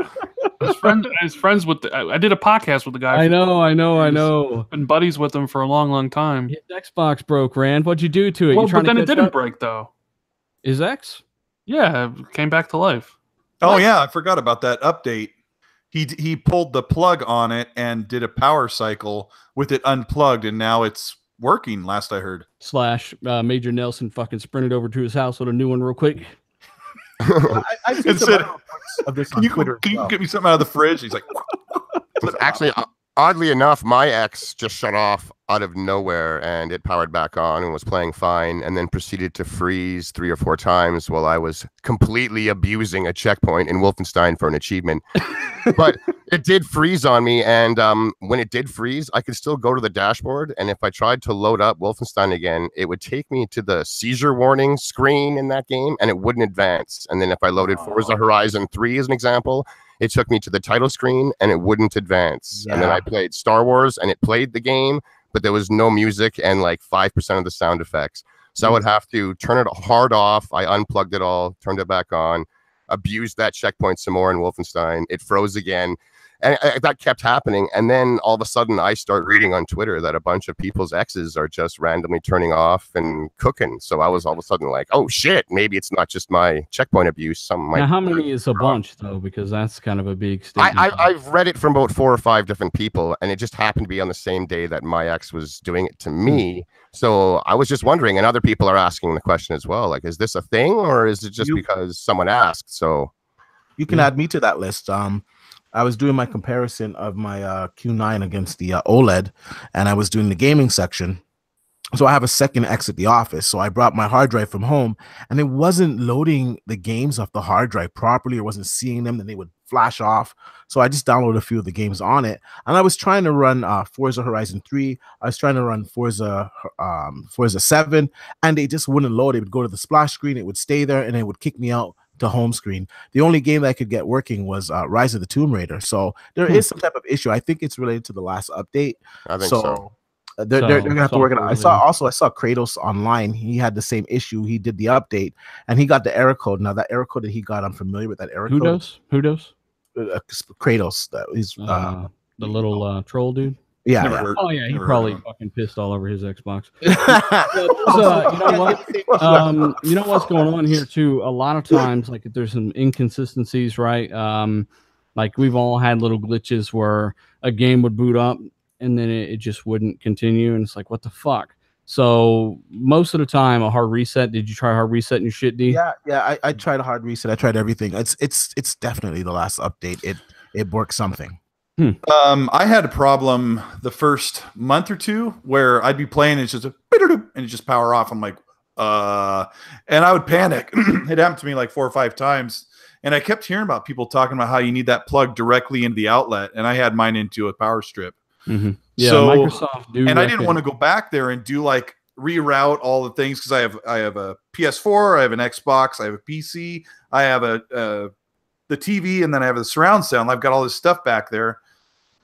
His friends with I did a podcast with the guy. I know. Been buddies with him for a long time. His Xbox broke, Rand. What'd you do to it? Well, but then it didn't break though. His X? Yeah, it came back to life. Oh yeah, I forgot about that update. he pulled the plug on it and did a power cycle with it unplugged, and now it's working. Last I heard. / Major Nelson fucking sprinted over to his house with a new one real quick. I've seen some reports of this on Twitter. Can you get me something out of the fridge? He's like, Actually, oddly enough, my ex just shut off out of nowhere and it powered back on and was playing fine, and then proceeded to freeze 3 or 4 times while I was completely abusing a checkpoint in Wolfenstein for an achievement. But it did freeze on me, and when it did freeze, I could still go to the dashboard, and if I tried to load up Wolfenstein again, it would take me to the seizure warning screen in that game, and it wouldn't advance. And then if I loaded Forza Horizon 3 as an example, it took me to the title screen, and it wouldn't advance. Yeah. And then I played Star Wars, and it played the game, but there was no music and like 5% of the sound effects. So I would have to turn it hard off. I unplugged it all, turned it back on, abused that checkpoint some more in Wolfenstein. It froze again. And that kept happening. And then all of a sudden I start reading on Twitter that a bunch of people's exes are just randomly turning off and cooking. So I was all of a sudden like, oh shit, maybe it's not just my checkpoint abuse. Now, how many is a bunch though? Because that's kind of a big statement. I've read it from about 4 or 5 different people, and it just happened to be on the same day that my ex was doing it to me. So I was just wondering, and other people are asking the question as well, like, is this a thing, or is it just because someone asked? So you can add me to that list. I was doing my comparison of my Q9 against the OLED, and I was doing the gaming section. So I have a second X at the office. So I brought my hard drive from home, and it wasn't loading the games off the hard drive properly, or wasn't seeing them, then they would flash off. So I just downloaded a few of the games on it, and I was trying to run Forza Horizon 3. I was trying to run Forza 7, and they just wouldn't load. It would go to the splash screen, it would stay there, and it would kick me out to home screen. The only game that I could get working was Rise of the Tomb Raider. So there is some type of issue. I think it's related to the last update. I think so. They're gonna have to work it out. I saw Kratos online. He had the same issue. He did the update and he got the error code. Now that error code that he got, I'm familiar with that error code. Who does? Kratos. That is the little troll dude. Yeah. Oh yeah, he probably fucking pissed all over his Xbox. You know what? You know what's going on here too. A lot of times, like if there's some inconsistencies, right? Like we've all had little glitches where a game would boot up and then it just wouldn't continue, and it's like, what the fuck? So most of the time, a hard reset. Did you try hard reset in your shit, D? Yeah. I tried a hard reset. I tried everything. It's definitely the last update. It worked something. I had a problem the first month or 2 where I'd be playing and it's just and it just power off. I'm like, and I would panic. It happened to me like 4 or 5 times, and I kept hearing about people talking about how you need that plug directly into the outlet, and I had mine into a power strip. Yeah, so Microsoft do. And I didn't want to go back there and do like reroute all the things because I have a PS4, I have an Xbox, I have a PC, I have the TV, and then I have the surround sound. I've got all this stuff back there.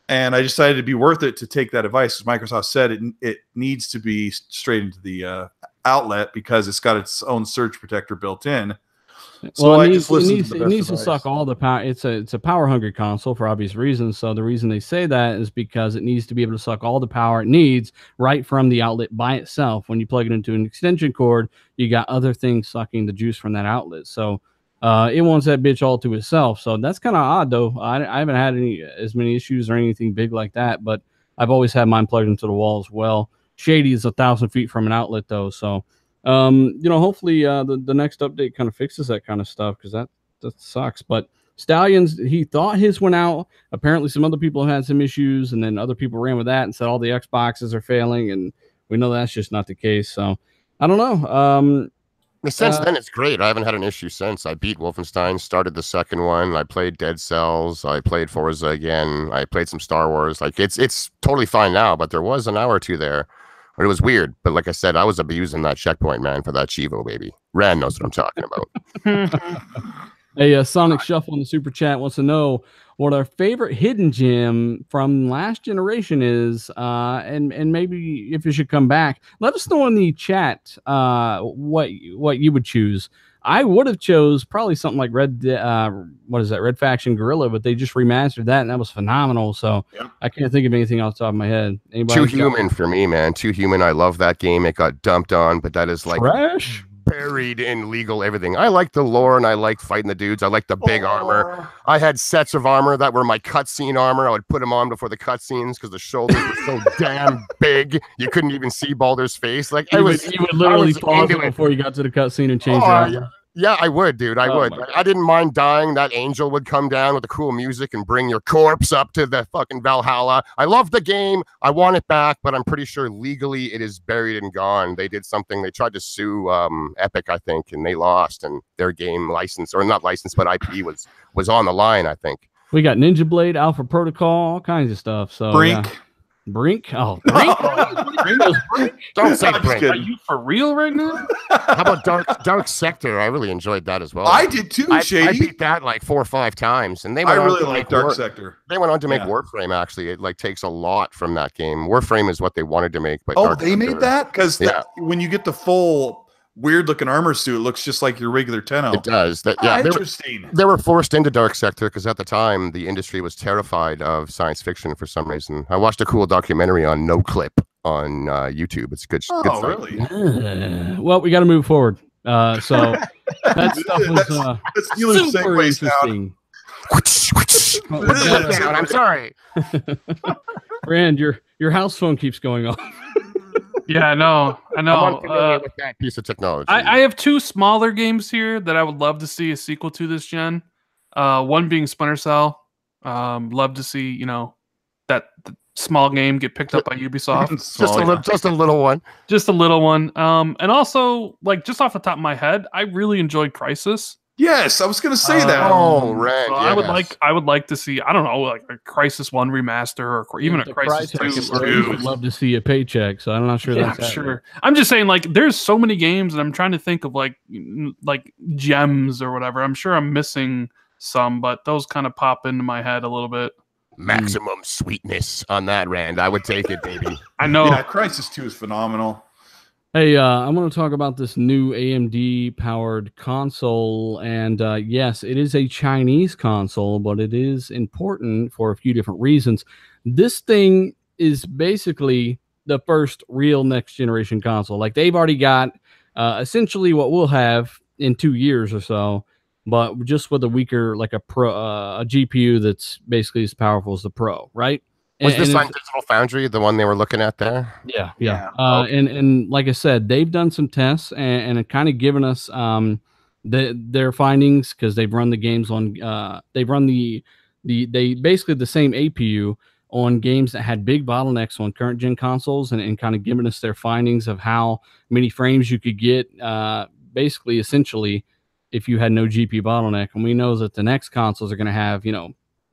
And I decided it'd be worth it to take that advice. As Microsoft said, it needs to be straight into the outlet because it's got its own surge protector built in. So well, it needs to suck all the power. It's a power hungry console for obvious reasons. So the reason they say that is because it needs to be able to suck all the power it needs right from the outlet by itself. When you plug it into an extension cord, you got other things sucking the juice from that outlet. So it wants that bitch all to itself. So that's kind of odd, though. I haven't had as many issues or anything big like that, but I've always had mine plugged into the wall as well. Shady is 1,000 feet from an outlet, though. So, hopefully the next update kind of fixes that kind of stuff because that sucks. But Stallions, he thought his went out. Apparently, some other people have had some issues, and then other people ran with that and said all the Xboxes are failing, and we know that's just not the case. So, I don't know. Since then, it's great. I haven't had an issue since. I beat Wolfenstein, started the second one. I played Dead Cells. I played Forza again. I played some Star Wars. Like it's totally fine now, but there was an hour or two there where it was weird. But like I said, I was abusing that checkpoint, man, for that Chivo, baby. Rand knows what I'm talking about. Hey, Sonic Shuffle in the super chat wants to know what our favorite hidden gem from last generation is, and maybe if it should come back. Let us know in the chat what you would choose. I would have chose probably something like Red Faction Guerrilla, but they just remastered that, and that was phenomenal. So yeah. I can't think of anything off the top of my head. Anybody? Too Human for me, man. Too Human. I love that game. It got dumped on, but that is like trash. buried in legal everything. I like the lore and I like fighting the dudes. I like the big armor. I had sets of armor that were my cutscene armor. I would put them on before the cutscenes because the shoulders were so damn big you couldn't even see Baldur's face. Like you would literally pause it before you got to the cutscene and change your armor. Yeah, I would, dude. I would. I didn't mind dying. That angel would come down with the cool music and bring your corpse up to the fucking Valhalla. I love the game. I want it back, but I'm pretty sure legally it is buried and gone. They did something. They tried to sue Epic, I think, and they lost. And their game license, or not license, but IP was on the line, I think. We got Ninja Blade, Alpha Protocol, all kinds of stuff. So Brink. Yeah. Brink? Oh, Brink? Brink? Don't say Brink. Are you for real right now? How about Dark Sector? I really enjoyed that as well. I did too, Shady. I beat that like 4 or 5 times, and I really like Dark Sector. They went on to make Warframe. Actually, it like takes a lot from that game. Warframe is what they wanted to make, but Dark they Sector, made that because when you get the full weird-looking armor suit, it looks just like your regular Tenno. It does. Interesting. They were forced into Dark Sector because at the time the industry was terrified of science fiction for some reason. I watched a cool documentary on No Clip on YouTube. It's good. Oh, good really? Well, we got to move forward. So that stuff was super interesting. I'm sorry. Brand, your house phone keeps going off. Yeah, I know. I'm unfamiliar with that piece of technology. I have 2 smaller games here that I would love to see a sequel to this gen. One being Splinter Cell. Love to see, that small game get picked up by Ubisoft. just a little one. Just a little one. And also, like, just off the top of my head, I really enjoyed Crysis. Yes, I was going to say that. Oh, right. So yes. I would like to see, I don't know, like a Crysis 1 remaster or even a Crysis 2. I would love to see a paycheck, so I'm not sure that's sure. I'm just saying, like, there's so many games, and I'm trying to think of like gems or whatever. I'm sure I'm missing some, but those kind of pop into my head a little bit. Maximum sweetness on that, Rand. I would take it, baby. I know. Yeah, Crysis 2 is phenomenal. Hey, I'm going to talk about this new AMD-powered console, and yes, it is a Chinese console, but it is important for a few different reasons. This thing is basically the first real next-generation console. Like, they've already got essentially what we'll have in 2 years or so, but just with a weaker, like a GPU that's basically as powerful as the Pro, right? Was this on Digital Foundry, the one they were looking at there? Yeah. And like I said, they've done some tests and it kind of given us their findings because they've run the games on they've run they basically the same APU on games that had big bottlenecks on current gen consoles and kind of given us their findings of how many frames you could get basically essentially if you had no GPU bottleneck. And we know that the next consoles are going to have,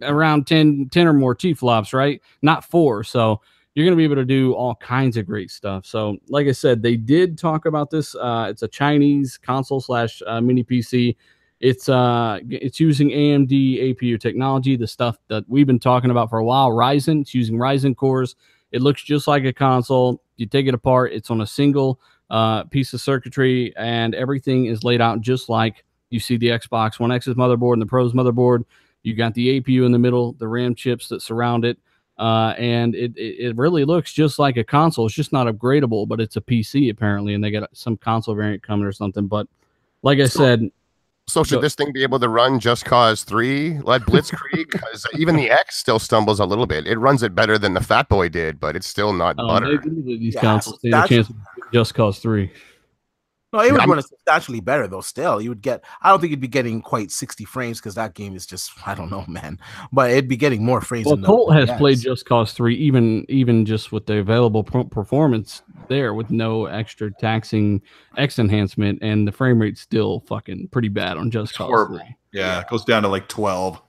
around 10 or more T-flops, right? Not 4. So you're going to be able to do all kinds of great stuff. So like I said, they did talk about this. It's a Chinese console / mini PC. It's using AMD APU technology, the stuff that we've been talking about for a while. Ryzen, it's using Ryzen cores. It looks just like a console. You take it apart, it's on a single piece of circuitry, and everything is laid out just like you see the Xbox One X's motherboard and the Pro's motherboard. You got the APU in the middle, the RAM chips that surround it, and it really looks just like a console. It's just not upgradable, but it's a PC apparently, and they got some console variant coming or something. But like I said, so should this thing be able to run Just Cause 3 like Blitzkrieg? Because even the X still stumbles a little bit. It runs it better than the Fat Boy did, but it's still not butter. These consoles stand a chance of Just Cause 3. No, it would run substantially better though. Still, you would get. I don't think you'd be getting quite 60 frames because that game is just. I don't know, man. But it'd be getting more frames. Well, Colt has played Just Cause 3, even just with the available performance there, with no extra taxing X enhancement, and the frame rate's still fucking pretty bad on Just Cause 3. Yeah, it goes down to like 12.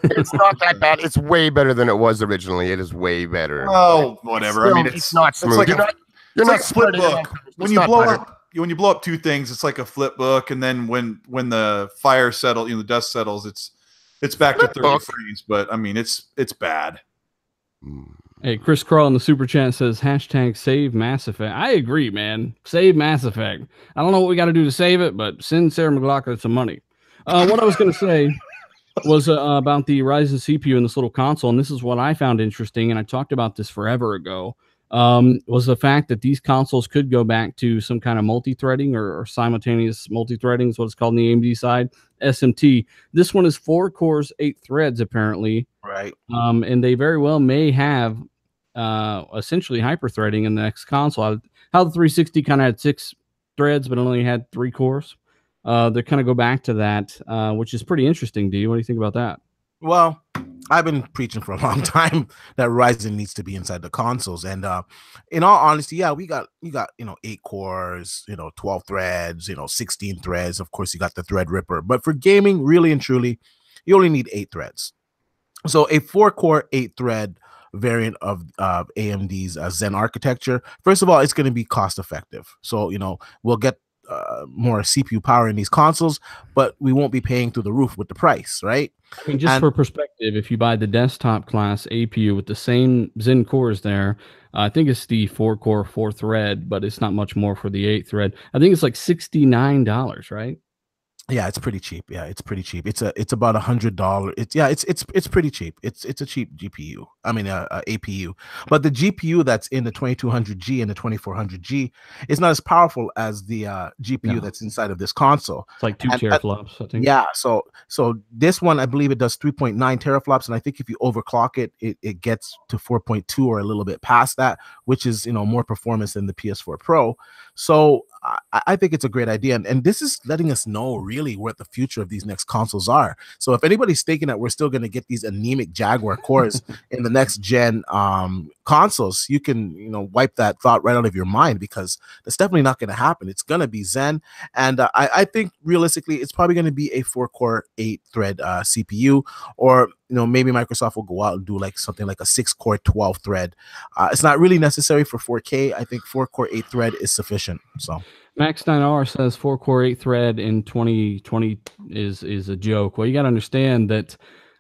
It's not that bad. It's way better than it was originally. It is way better. Oh, whatever. Still, I mean, it's not smooth. It's like you're not flip book. When you blow up 2 things, it's like a flip book, and then when the fire settles, the dust settles, it's back to 30 frames. But I mean, it's bad. Hey, Chris Crawl in the super chat says #save Mass Effect. I agree, man. Save Mass Effect. I don't know what we got to do to save it, but send Sarah McLachlan some money. What I was going to say was about the Ryzen CPU in this little console, and this is what I found interesting, and I talked about this forever ago. was the fact that these consoles could go back to some kind of multi-threading or simultaneous multi-threading is what it's called on the AMD side, SMT. This one is 4 cores, 8 threads, apparently. Right. And they very well may have essentially hyper-threading in the next console. How the 360 kind of had 6 threads, but only had 3 cores. They kind of go back to that, which is pretty interesting. Do you? What do you think about that? Well, I've been preaching for a long time that Ryzen needs to be inside the consoles, and in all honesty, yeah, you got 8 cores, 12 threads, 16 threads. Of course, you got the Threadripper, but for gaming, really and truly, you only need 8 threads. So a 4-core, 8-thread variant of AMD's Zen architecture. First of all, it's going to be cost effective. So we'll get more CPU power in these consoles, but we won't be paying through the roof with the price, right? I mean, just for perspective, if you buy the desktop class APU with the same Zen cores there, I think it's the 4-core, 4-thread, but it's not much more for the 8-thread. I think it's like $69, right? Yeah, it's pretty cheap. Yeah, it's pretty cheap. It's about $100. It's pretty cheap. It's a cheap GPU. I mean, APU. But the GPU that's in the 2200G and the 2400G is not as powerful as the GPU that's inside of this console. It's like 2 teraflops, I think. Yeah. So this one, I believe it does 3.9 teraflops, and I think if you overclock it, it gets to 4.2 or a little bit past that, which is more performance than the PS4 Pro. So I think it's a great idea, and this is letting us know really what the future of these next consoles are. So if anybody's thinking that we're still going to get these anemic Jaguar cores in the next gen consoles, you can wipe that thought right out of your mind, because that's definitely not going to happen. It's going to be Zen, and I think realistically it's probably going to be a 4-core 8-thread CPU, or maybe Microsoft will go out and do like something like a 6-core 12-thread. It's not really necessary for 4K. I think 4-core 8-thread is sufficient. So Max9R says 4-core 8-thread in 2020 is a joke. Well, you got to understand that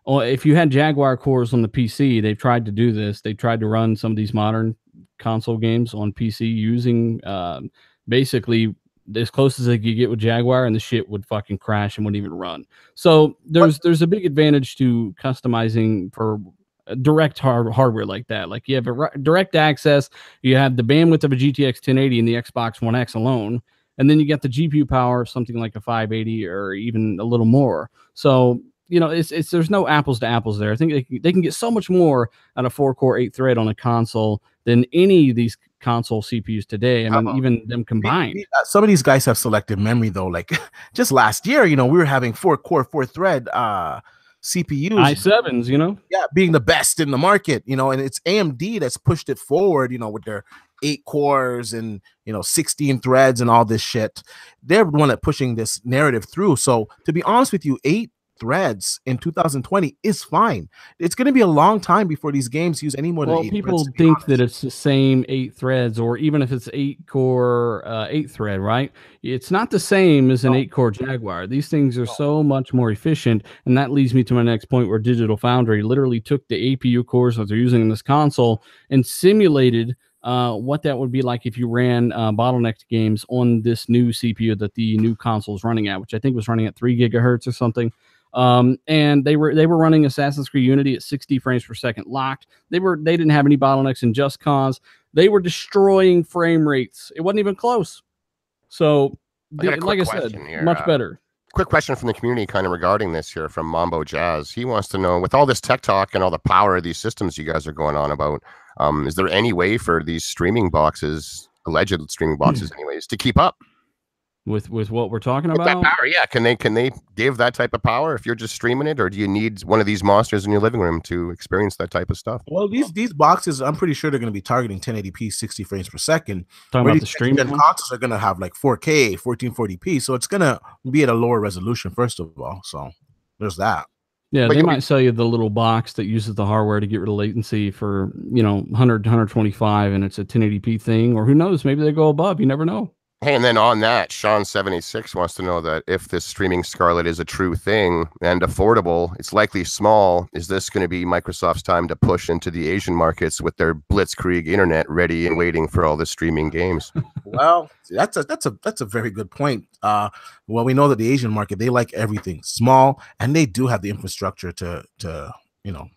if you had Jaguar cores on the PC, they've tried to do this. They tried to run some of these modern console games on PC using basically as close as they could get with Jaguar, and the shit would fucking crash and wouldn't even run. So there's a big advantage to customizing for direct hardware like that. Like you have a direct access, you have the bandwidth of a GTX 1080 in the Xbox One X alone, and then you get the GPU power of something like a 580 or even a little more. So there's no apples to apples there. I think they can get so much more out of 4-core 8-thread on a console than any of these console CPUs today. I mean, even them combined. Some of these guys have selective memory though. Like just last year, we were having 4-core 4-thread CPUs, i7s, being the best in the market, and it's AMD that's pushed it forward, with their 8 cores and 16 threads and all this shit. They're the one that pushing this narrative through. So to be honest with you, 8 threads in 2020 is fine. It's going to be a long time before these games use any more than 8 people threads, think that it's the same 8 threads, or even if it's 8-core 8-thread, right? It's not the same as an 8-core Jaguar. These things are so much more efficient, and that leads me to my next point, where Digital Foundry literally took the APU cores that they're using in this console and simulated what that would be like if you ran bottlenecked games on this new CPU that the new console is running at, which I think was running at 3 gigahertz or something. And they were running Assassin's Creed Unity at 60 frames per second locked. They didn't have any bottlenecks in Just Cause. They were destroying frame rates. It wasn't even close. So, like I said, much better. Quick question from the community kind of regarding this here from Mambo Jazz. He wants to know, with all this tech talk and all the power of these systems you guys are going on about, is there any way for these streaming boxes, alleged streaming boxes anyways, to keep up? With what we're talking with about? That power, yeah. Can they give that type of power if you're just streaming it, or do you need one of these monsters in your living room to experience that type of stuff? Well, these boxes, I'm pretty sure they're going to be targeting 1080p, 60 frames per second. Talking about the streaming consoles are going to have like 4K, 1440p, so it's going to be at a lower resolution first of all. So there's that. Yeah, they might sell you the little box that uses the hardware to get rid of latency for 100, 125, and it's a 1080p thing, or who knows? Maybe they go above. You never know. Hey, and then on that, Sean76 wants to know that if this streaming Scarlet is a true thing and affordable, it's likely small. Is this going to be Microsoft's time to push into the Asian markets with their blitzkrieg internet ready and waiting for all the streaming games? Well, that's a very good point. Well, we know that the Asian market, they like everything small, and they do have the infrastructure to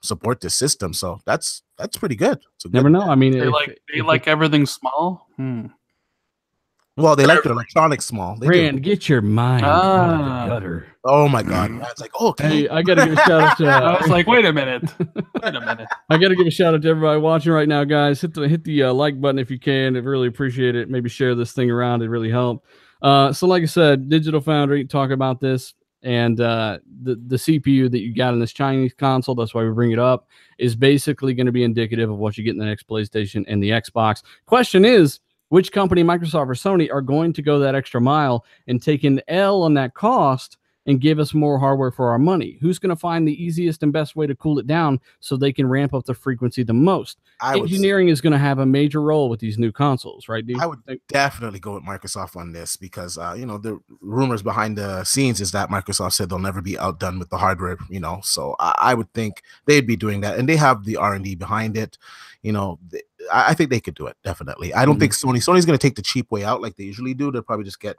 support this system. So that's pretty good. Never know. I mean, they like everything small. Well, they like their electronics small. They Rand, get your mind out of the gutter. Oh my God! It's like, okay. Hey, I gotta give a shout out to. I was like, wait a minute. I gotta give a shout out to everybody watching right now, guys. Hit the like button if you can. I really appreciate it. Maybe share this thing around. It really helped. So, like I said, Digital Foundry talk about this, and the CPU that you got in this Chinese console. That's why we bring it up. Is basically going to be indicative of what you get in the next PlayStation and the Xbox. Question is, which company, Microsoft or Sony, are going to go that extra mile and take an L on that cost and give us more hardware for our money? Who's going to find the easiest and best way to cool it down so they can ramp up the frequency the most? Engineering is going to have a major role with these new consoles, right, dude? I would definitely go with Microsoft on this because, the rumors behind the scenes is that Microsoft said they'll never be outdone with the hardware, so I would think they'd be doing that. And they have the R&D behind it. I think they could do it, definitely. I don't think Sony's going to take the cheap way out like they usually do. They'll probably just get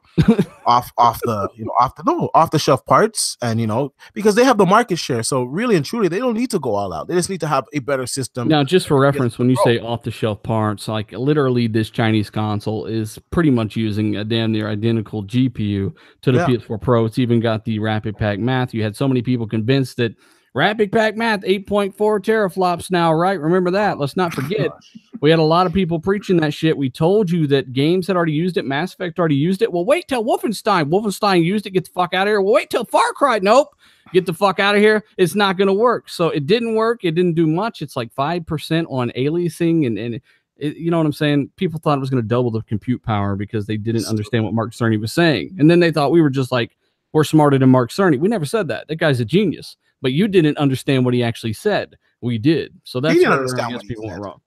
off the shelf parts, and because they have the market share. So really and truly, they don't need to go all out. They just need to have a better system. Now, just for reference, when you say off the shelf parts, like literally this Chinese console is pretty much using a damn near identical GPU to the PS4 Pro. It's even got the Rapid Pack Math. You had so many people convinced that Rapid Pack Math 8.4 teraflops now, right? Remember that. Let's not forget. We had a lot of people preaching that shit. We told you that games had already used it. Mass Effect already used it. Well, wait till Wolfenstein. Wolfenstein used it. Get the fuck out of here. Well, wait till Far Cry. Nope. Get the fuck out of here. It's not going to work. So it didn't work. It didn't do much. It's like 5% on aliasing. And you know what I'm saying? People thought it was going to double the compute power because they didn't understand what Mark Cerny was saying. And then they thought we were just like, we're smarter than Mark Cerny. We never said that. That guy's a genius. But you didn't understand what he actually said. We did. So that's where I guess people went wrong.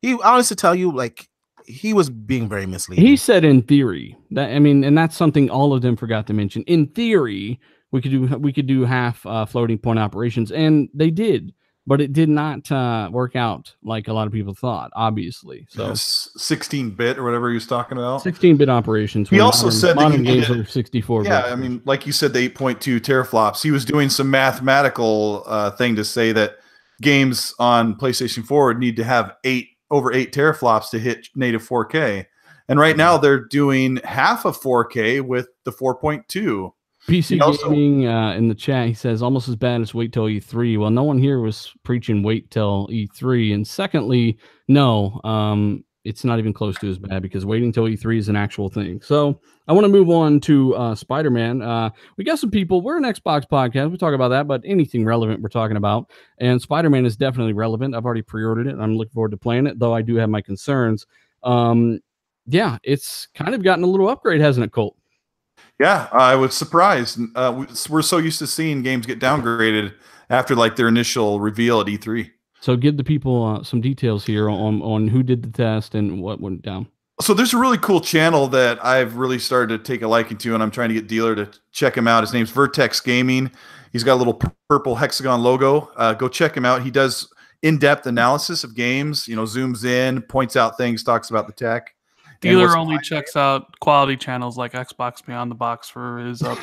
He honestly tell you, like, he was being very misleading. He said in theory that, and that's something all of them forgot to mention. In theory, we could do half floating point operations, and they did, but it did not work out like a lot of people thought, obviously. So 16-bit or whatever he was talking about. 16-bit operations. He also said modern games are 64. Yeah, like you said, the 8.2 teraflops. He was doing some mathematical thing to say that games on PlayStation 4 would need to have over 8 teraflops to hit native 4K. And right now they're doing half of 4K with the 4.2. PC Gaming in the chat, he says, almost as bad as wait till E3. Well, no one here was preaching wait till E3. And secondly, no, it's not even close to as bad because waiting till E3 is an actual thing. So I want to move on to Spider-Man. We got some people. We're an Xbox podcast. We talk about that, but anything relevant we're talking about. And Spider-Man is definitely relevant. I've already pre-ordered it. I'm looking forward to playing it, though I do have my concerns. Yeah, it's kind of gotten a little upgrade, hasn't it, Colt? Yeah, I was surprised. We're so used to seeing games get downgraded after like their initial reveal at E3. So give the people some details here on who did the test and what went down. So there's a really cool channel that I've really started to take a liking to, and I'm trying to get Dealer to check him out. His name's Vertex Gaming. He's got a little purple hexagon logo. Go check him out. He does in-depth analysis of games, zooms in, points out things, talks about the tech. Dealer only checks out quality channels like Xbox Beyond the Box for his up.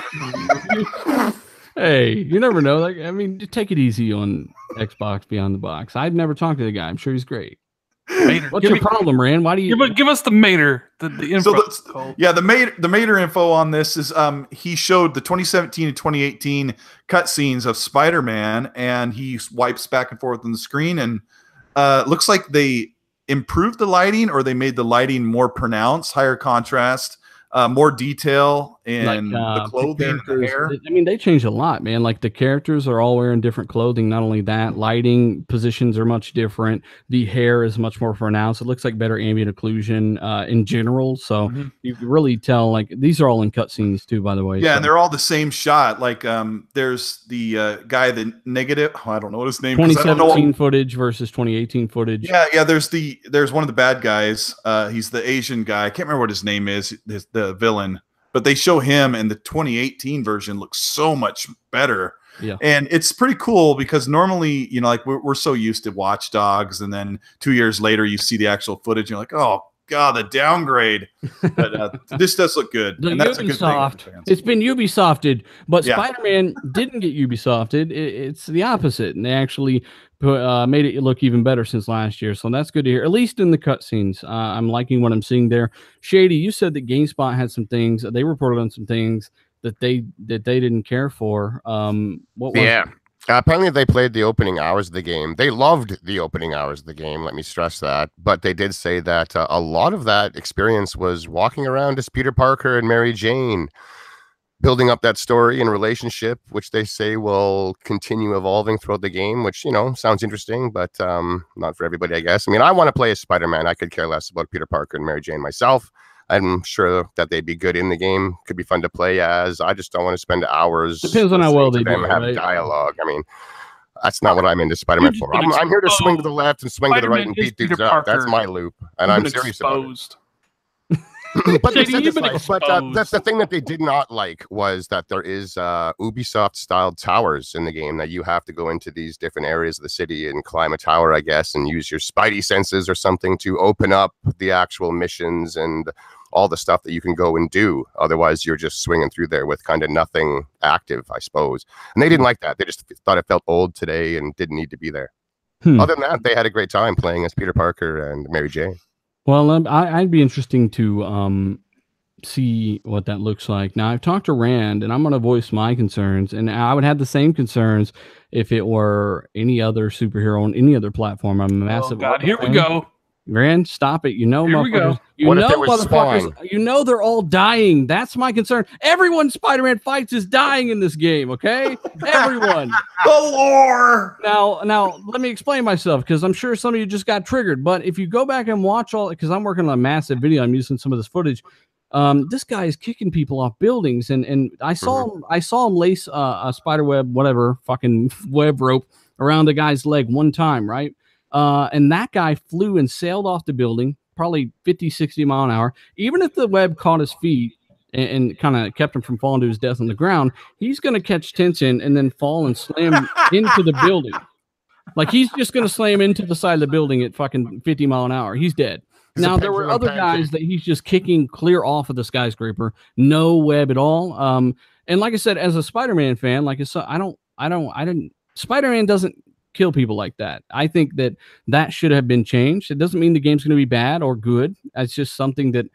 Hey, you never know. Take it easy on Xbox Beyond the Box. I've never talked to the guy. I'm sure he's great. Mater, what's your problem, Rand? Why do you give us the Mater? The info. The Mater info on this is he showed the 2017 and 2018 cutscenes of Spider-Man, and he wipes back and forth on the screen, and looks like they improved the lighting, or they made the lighting more pronounced, higher contrast, more detail in the clothing, the hair. They changed a lot, man. Like the characters are all wearing different clothing. Not only that, lighting positions are much different. The hair is much more pronounced. It looks like better ambient occlusion in general. So you can really tell, like, these are all in cutscenes too, by the way. Yeah, and they're all the same shot. Like there's the guy, the negative, I don't know what his name is. 2017 footage versus 2018 footage. Yeah, there's one of the bad guys. He's the Asian guy. I can't remember what his name is, the villain. But they show him, and the 2018 version looks so much better. Yeah, and it's pretty cool because normally, like we're so used to Watch Dogs, and then 2 years later you see the actual footage, and you're like, oh God, the downgrade. But this does look good. The And that's a good thing. Ubisoft, it's been Ubisofted, but Yeah. Spider-Man didn't get Ubisofted. It's the opposite, and they actually made it look even better since last year. So that's good to hear, at least in the cutscenes. I'm liking what I'm seeing there. Shady, you said that GameSpot had some things. They reported on some things that they didn't care for. What was it? Apparently, they played the opening hours of the game. They loved the opening hours of the game. Let me stress that. But they did say that a lot of that experience was walking around as Peter Parker and Mary Jane, building up that story and relationship, which they say will continue evolving throughout the game, which, you know, sounds interesting, but not for everybody, I guess. I mean, I want to play as Spider-Man. I could care less about Peter Parker and Mary Jane myself. I'm sure that they'd be good in the game. Could be fun to play as. I just don't want to spend hours. Depends on how well they do. Have dialogue. I mean, that's not what I'm into Spider-Man for. I'm here to swing to the left and swing to the right and beat dudes up. That's my loop, and I'm serious about it. But they said that's the thing that they did not like was that there is Ubisoft-styled towers in the game that you have to go into these different areas of the city and climb a tower, I guess, and use your spidey senses or something to open up the actual missions and all the stuff that you can go and do. Otherwise, you're just swinging through there with kind of nothing active, I suppose. And they didn't like that. They just thought it felt old today and didn't need to be there. Other than that, they had a great time playing as Peter Parker and Mary Jane. Well, I'd be interesting to see what that looks like. Now, I've talked to Rand, and I'm going to voice my concerns, and I would have the same concerns if it were any other superhero on any other platform. I'm a massive. Oh God, here we go. Rand, stop it. You know, here we go. What if it was Spawn? You know they're all dying. That's my concern. Everyone Spider-Man fights is dying in this game, okay? Everyone. The lore. Now, let me explain myself, because I'm sure some of you just got triggered. But if you go back and watch all, because I'm working on a massive video, I'm using some of this footage. This guy is kicking people off buildings, and I saw him lace a spider web, whatever, fucking web rope around the guy's leg one time, right? And that guy flew and sailed off the building, probably 50, 60 mile an hour. Even if the web caught his feet and kind of kept him from falling to his death on the ground, he's going to catch tension and then fall and slam into the building. Like, he's just going to slam into the side of the building at fucking 50 mile an hour. He's dead. Now, there were other guys that he's just kicking clear off of the skyscraper. No web at all. And like I said, as a Spider-Man fan, like I said, Spider-Man doesn't kill people like that. I think that should have been changed. It doesn't mean the game's going to be bad or good. It's just something that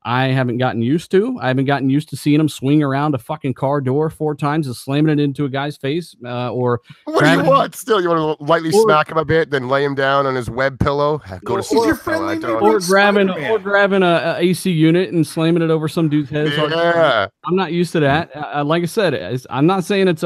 I haven't gotten used to. I haven't gotten used to seeing him swing around a fucking car door 4 times and slamming it into a guy's face. Or what do you want? Still, you want to lightly smack him a bit, then lay him down on his web pillow. Go to sleep. Or grabbing a AC unit and slamming it over some dude's head. Yeah. I'm not used to that. Like I said, I'm not saying it's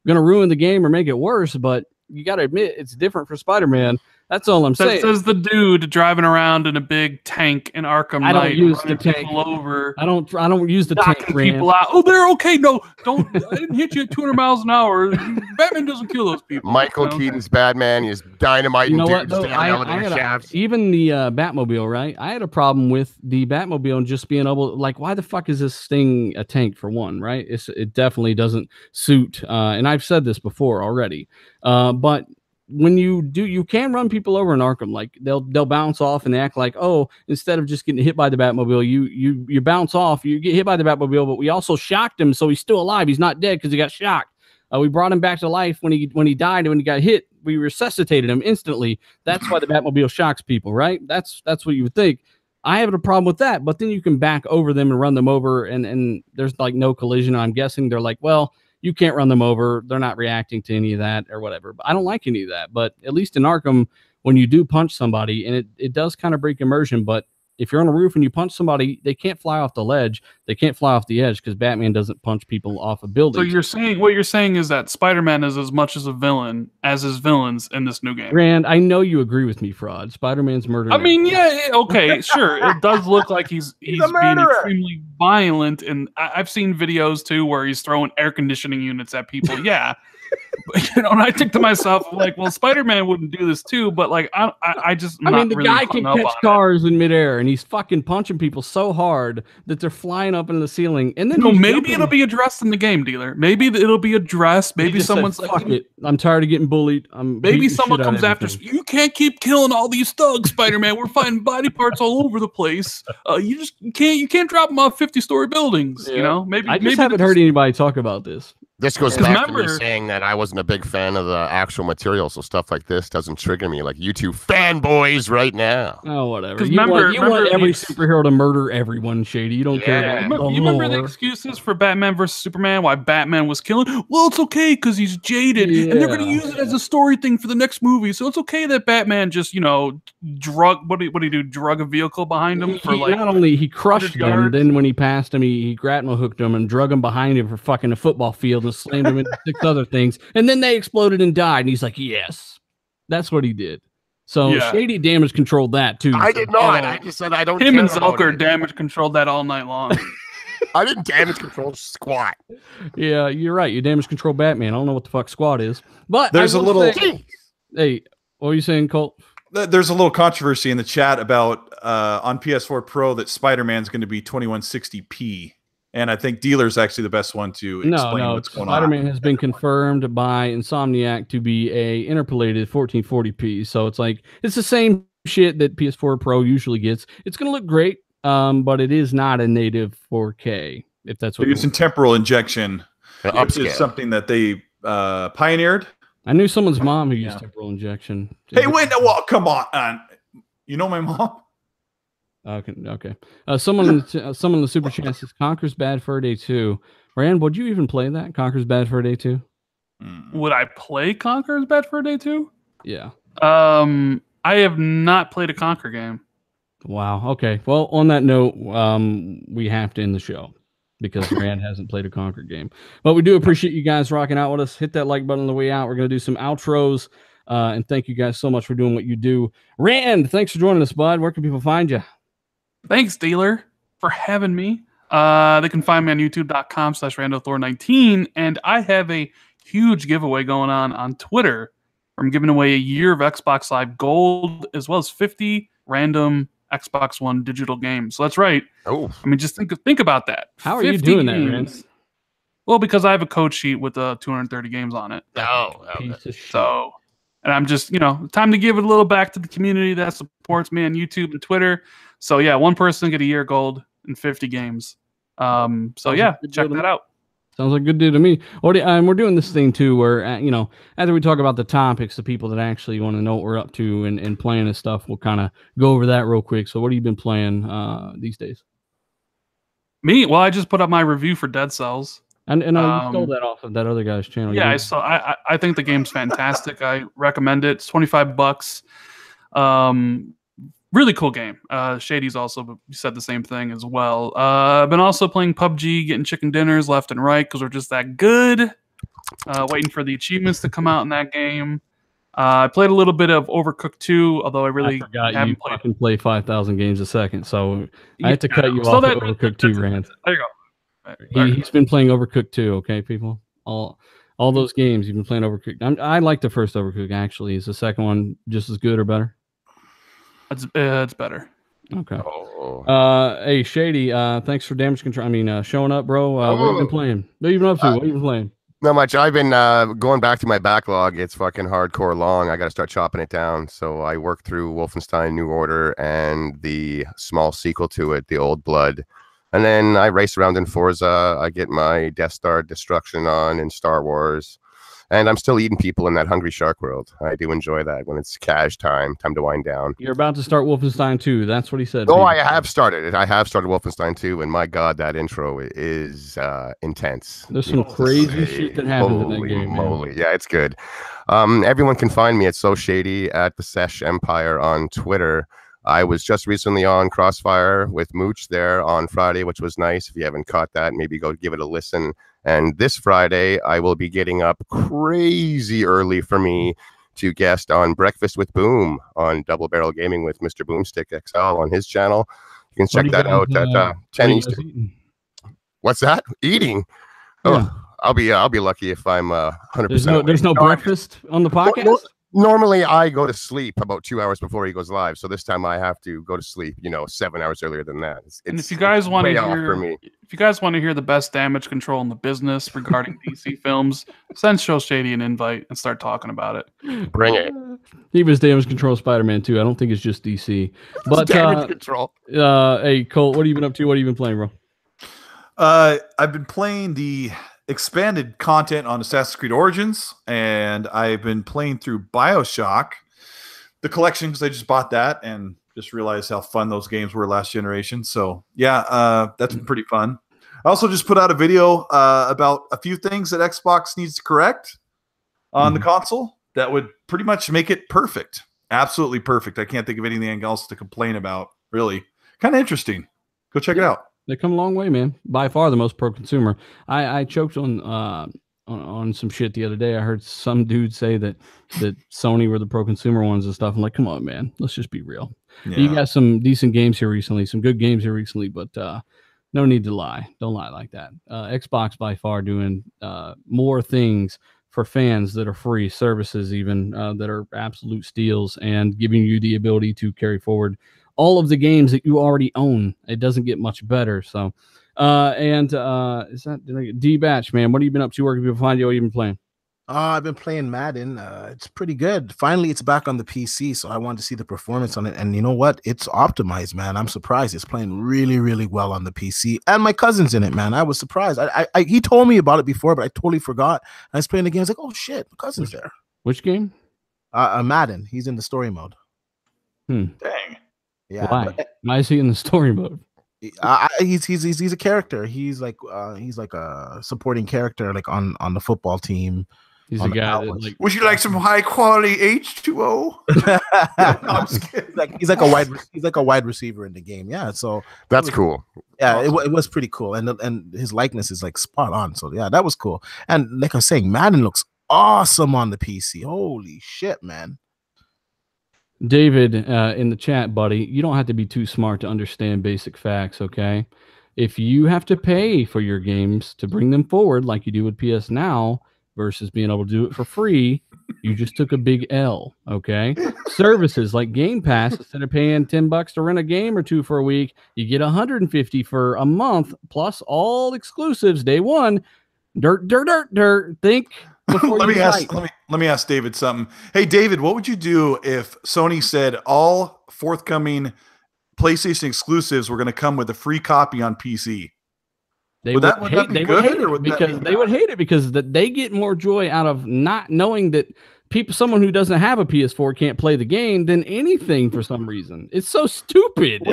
gonna ruin the game or make it worse, but you got to admit it's different for Spider-Man. That's all I'm saying. Says the dude driving around in a big tank in Arkham Knight. I don't use the tank. Over. I don't use the tank. People out. Oh, they're okay. No, don't. I didn't hit you at 200 miles an hour. Batman doesn't kill those people. Michael Keaton's Batman is dynamiting dudes down elevator shafts. Even the Batmobile, right? I had a problem with the Batmobile and just being able, like, why the fuck is this thing a tank for one, right? It definitely doesn't suit. And I've said this before already. But when you do, you can run people over in Arkham. Like, they'll bounce off and they act like, oh, instead of just getting hit by the Batmobile, you bounce off, you get hit by the Batmobile, but we also shocked him, so he's still alive. He's not dead because he got shocked. We brought him back to life when he died, and when he got hit, we resuscitated him instantly. That's why the Batmobile shocks people, right? That's what you would think. I have a problem with that, but then you can back over them and run them over, and there's like no collision. I'm guessing they're like, well, you can't run them over. They're not reacting to any of that or whatever. But I don't like any of that. But at least in Arkham, when you do punch somebody, and it does kind of break immersion, but if you're on a roof and you punch somebody, they can't fly off the ledge. They can't fly off the edge because Batman doesn't punch people off a building. So what you're saying is that Spider-Man is as much as a villain as his villains in this new game. Rand, I know you agree with me, Fraud. Spider-Man's murdering. I mean, yeah, okay, sure. It does look like he's being extremely violent, and I've seen videos too where he's throwing air conditioning units at people. Yeah, You know, and I think to myself, like, well, Spider-Man wouldn't do this too, but like, I just, I mean, the guy can catch cars in midair, and he's fucking punching people so hard that they're flying up in the ceiling. And then maybe it'll be addressed in the game, dealer. Maybe it'll be addressed. Maybe someone's like, "Fuck it, I'm tired of getting bullied." Maybe someone comes after. You can't keep killing all these thugs, Spider-Man. We're finding body parts all over the place. You can't drop them off 50-story buildings. Yeah. You know, maybe I just haven't heard anybody talk about this. This goes back to me saying that I wasn't a big fan of the actual material, so stuff like this doesn't trigger me like you two fanboys right now. Oh, whatever. You want every superhero to murder everyone, Shady. You don't care about you remember the excuses for Batman versus Superman, why Batman was killing? Well, it's okay because he's jaded, and they're going to use it as a story thing for the next movie, so it's okay that Batman just, you know, drug a vehicle behind him for like... Not only he crushed him, then when he passed him, he grapnel hooked him and drug him behind him for fucking a football field and slammed him into 6 other things, and then they exploded and died, and he's like, yes, that's what he did. So Shady damage controlled that too. I did not. I just said I don't. Him and Zulker damage controlled that all night long. I didn't damage control squat. Yeah, you're right. You damage control Batman. I don't know what the fuck squat is, but there's a little. Hey, what are you saying, Colt? There's a little controversy in the chat about on PS4 Pro that Spider-Man's going to be 2160p. And I think Dealer's actually the best one to explain what's going on. Spider-Man has been confirmed by Insomniac to be a interpolated 1440p. So it's the same shit that PS4 Pro usually gets. It's going to look great, but it is not a native 4K, if that's what you're using. Temporal injection, which is something that they pioneered. I knew someone's mom who used temporal injection. Hey, wait, well, come on. You know my mom? Okay. Someone in the super chat says Conker's Bad Fur Day 2. Rand, would you even play that? Conker's Bad Fur Day 2? Would I play Conker's Bad Fur Day 2? Yeah. I have not played a Conker game. Wow. Okay. Well, on that note, we have to end the show because Rand hasn't played a Conker game. But we do appreciate you guys rocking out with us. Hit that like button on the way out. We're going to do some outros. And thank you guys so much for doing what you do. Rand, thanks for joining us, bud. Where can people find you? Thanks, Dealer, for having me. They can find me on youtube.com/randothor19, and I have a huge giveaway going on Twitter. I'm giving away a year of Xbox Live Gold, as well as 50 random Xbox One digital games. So that's right. Oh, I mean, just think about that. How are you doing that, Rand? Well, because I have a code sheet with 230 games on it. So, and I'm just, time to give it a little back to the community that supports me on YouTube and Twitter. So yeah, one person get a year gold and 50 games. So yeah, check that out. Sounds like a good deal to me. And we're doing this thing too, where after we talk about the topics, the people that actually want to know what we're up to and playing and stuff, we'll kind of go over that real quick. So what have you been playing these days? Me? Well, I just put up my review for Dead Cells. And you stole that off of that other guy's channel. Yeah, I think the game's fantastic. I recommend it. It's $25. Really cool game. Shady's also said the same thing as well. I've been also playing PUBG, getting chicken dinners left and right because we're just that good. Waiting for the achievements to come out in that game. I played a little bit of Overcooked 2, although I forgot you fucking play 5,000 games a second, so I had to cut you off at Overcooked 2, Rand. There you go. He's been playing Overcooked 2, okay, people? All those games you've been playing Overcooked. I like the first Overcooked, actually. Is the second one just as good or better? It's better. Okay. Hey, Shady, thanks for damage control. Showing up, bro. What have you been playing? What have you been up to? What have you been playing? Not much. I've been going back to my backlog. It's fucking hardcore long. I got to start chopping it down. So I worked through Wolfenstein New Order and the small sequel to it, The Old Blood. And then I race around in Forza. I get my Death Star destruction on in Star Wars. And I'm still eating people in that Hungry Shark world. I do enjoy that when it's cash time to wind down. You're about to start Wolfenstein 2. That's what he said. Oh, I have started it. I have started Wolfenstein 2, and my God, that intro is intense. There's some crazy shit that happens in that game. Moly. Yeah, it's good. Everyone can find me at So Shady at the Sesh Empire on Twitter. I was just recently on Crossfire with Mooch there on Friday, which was nice. If you haven't caught that, maybe go give it a listen. And this Friday, I will be getting up crazy early for me to guest on Breakfast with Boom on Double Barrel Gaming with Mr. Boomstick XL on his channel. You can check that out at 10 Eastern. What's that? Eating? Yeah. I'll be lucky if I'm 100%. There's no breakfast on the podcast. Normally, I go to sleep about 2 hours before he goes live. So this time I have to go to sleep, 7 hours earlier than that. And if you guys want to hear, for me. If you guys want to hear the best damage control in the business regarding DC films, send Show Shady an invite and start talking about it. Bring it. He was damage control Spider-Man too. I don't think it's just DC. But damage control. Hey Colt, what have you been up to? What have you been playing, bro? I've been playing the expanded content on Assassin's Creed Origins, and I've been playing through BioShock, the collection, because I just bought that and just realized how fun those games were last generation. So yeah, that's been pretty fun. I also just put out a video about a few things that Xbox needs to correct on the console that would pretty much make it perfect. Absolutely perfect. I can't think of anything else to complain about, really. Kind of interesting. Go check it out. They come a long way, man. By far the most pro-consumer. I choked on some shit the other day. I heard some dude say that Sony were the pro-consumer ones and stuff. I'm like, come on, man. Let's just be real. Yeah. You got some decent games here recently, some good games here recently, but no need to lie. Don't lie like that. Xbox by far doing more things for fans that are free, services even that are absolute steals, and giving you the ability to carry forward all of the games that you already own. It doesn't get much better. So, is that D-Batch, man? What have you been up to? Where can people find you? What have you been playing? I've been playing Madden. It's pretty good. Finally, it's back on the PC, so I wanted to see the performance on it. And you know what? It's optimized, man. I'm surprised. It's playing really, really well on the PC. And my cousin's in it, man. I was surprised. He told me about it before, but I totally forgot. I was playing the game. I was like, oh, shit, my cousin's there. Which game? Madden. He's in the story mode. Dang. Yeah. Why is he in the story mode? He's a character. He's like a supporting character, like on the football team. He's a guy that, like, would you like some high quality H2O? I'm just kidding. He's like a wide receiver in the game. Yeah, so that's cool. Yeah, awesome. It was pretty cool, and his likeness is like spot on. So yeah, that was cool. And like I was saying, Madden looks awesome on the PC. Holy shit, man. David, in the chat, buddy, you don't have to be too smart to understand basic facts, okay? If you have to pay for your games to bring them forward like you do with PS Now versus being able to do it for free, you just took a big L, okay? Services like Game Pass, instead of paying $10 to rent a game or two for a week, you get $150 for a month, plus all exclusives day one. Dirt. Think before let me ask David something. Hey, David, what would you do if Sony said all forthcoming PlayStation exclusives were going to come with a free copy on PC? Would that be good? They would hate it because they get more joy out of not knowing that someone who doesn't have a PS4 can't play the game than anything for some reason. It's so stupid.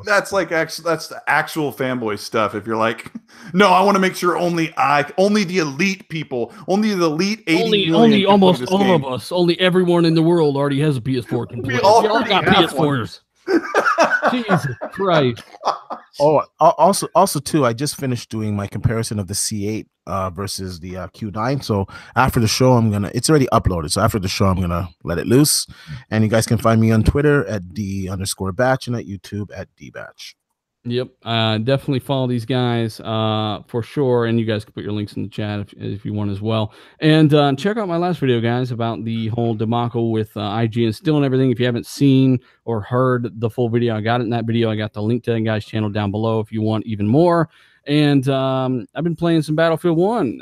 That's the actual fanboy stuff. If you're like, no, I want to make sure only the elite people, only the elite 80 only almost all of us, only everyone in the world already has a PS4. We all got PS4s. Jesus Christ. Oh, also too, I just finished doing my comparison of the C8 versus the Q9. So after the show, it's already uploaded. So after the show, I'm gonna let it loose. And you guys can find me on Twitter at D_batch and at YouTube at DBatch. Yep, definitely follow these guys for sure, and you guys can put your links in the chat if you want as well. And check out my last video, guys, about the whole debacle with IGN stealing everything. If you haven't seen or heard the full video, I got it in that video. I got the link to that guy's channel down below if you want even more. And I've been playing some Battlefield 1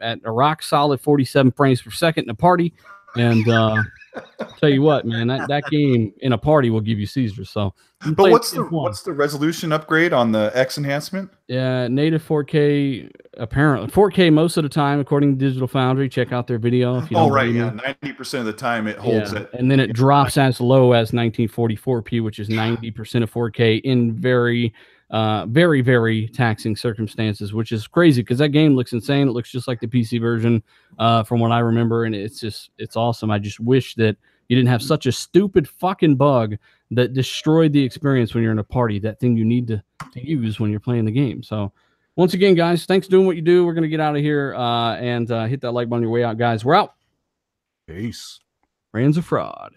at a rock solid 47 frames per second in a party. And tell you what, man, that game in a party will give you seizures. So, but what's the resolution upgrade on the X enhancement? Yeah, native 4K, apparently 4K most of the time, according to Digital Foundry. Check out their video. If you don't right, yeah, 90% of the time it holds it, and then it drops as low as 1944p, which is 90% of 4K in very, very taxing circumstances, which is crazy because that game looks insane. It looks just like the PC version, from what I remember, and it's awesome. I just wish that you didn't have such a stupid fucking bug that destroyed the experience when you're in a party. That thing you need to use when you're playing the game. So, once again, guys, thanks for doing what you do. We're gonna get out of here and hit that like button on your way out, guys. We're out. Peace. Brands of fraud.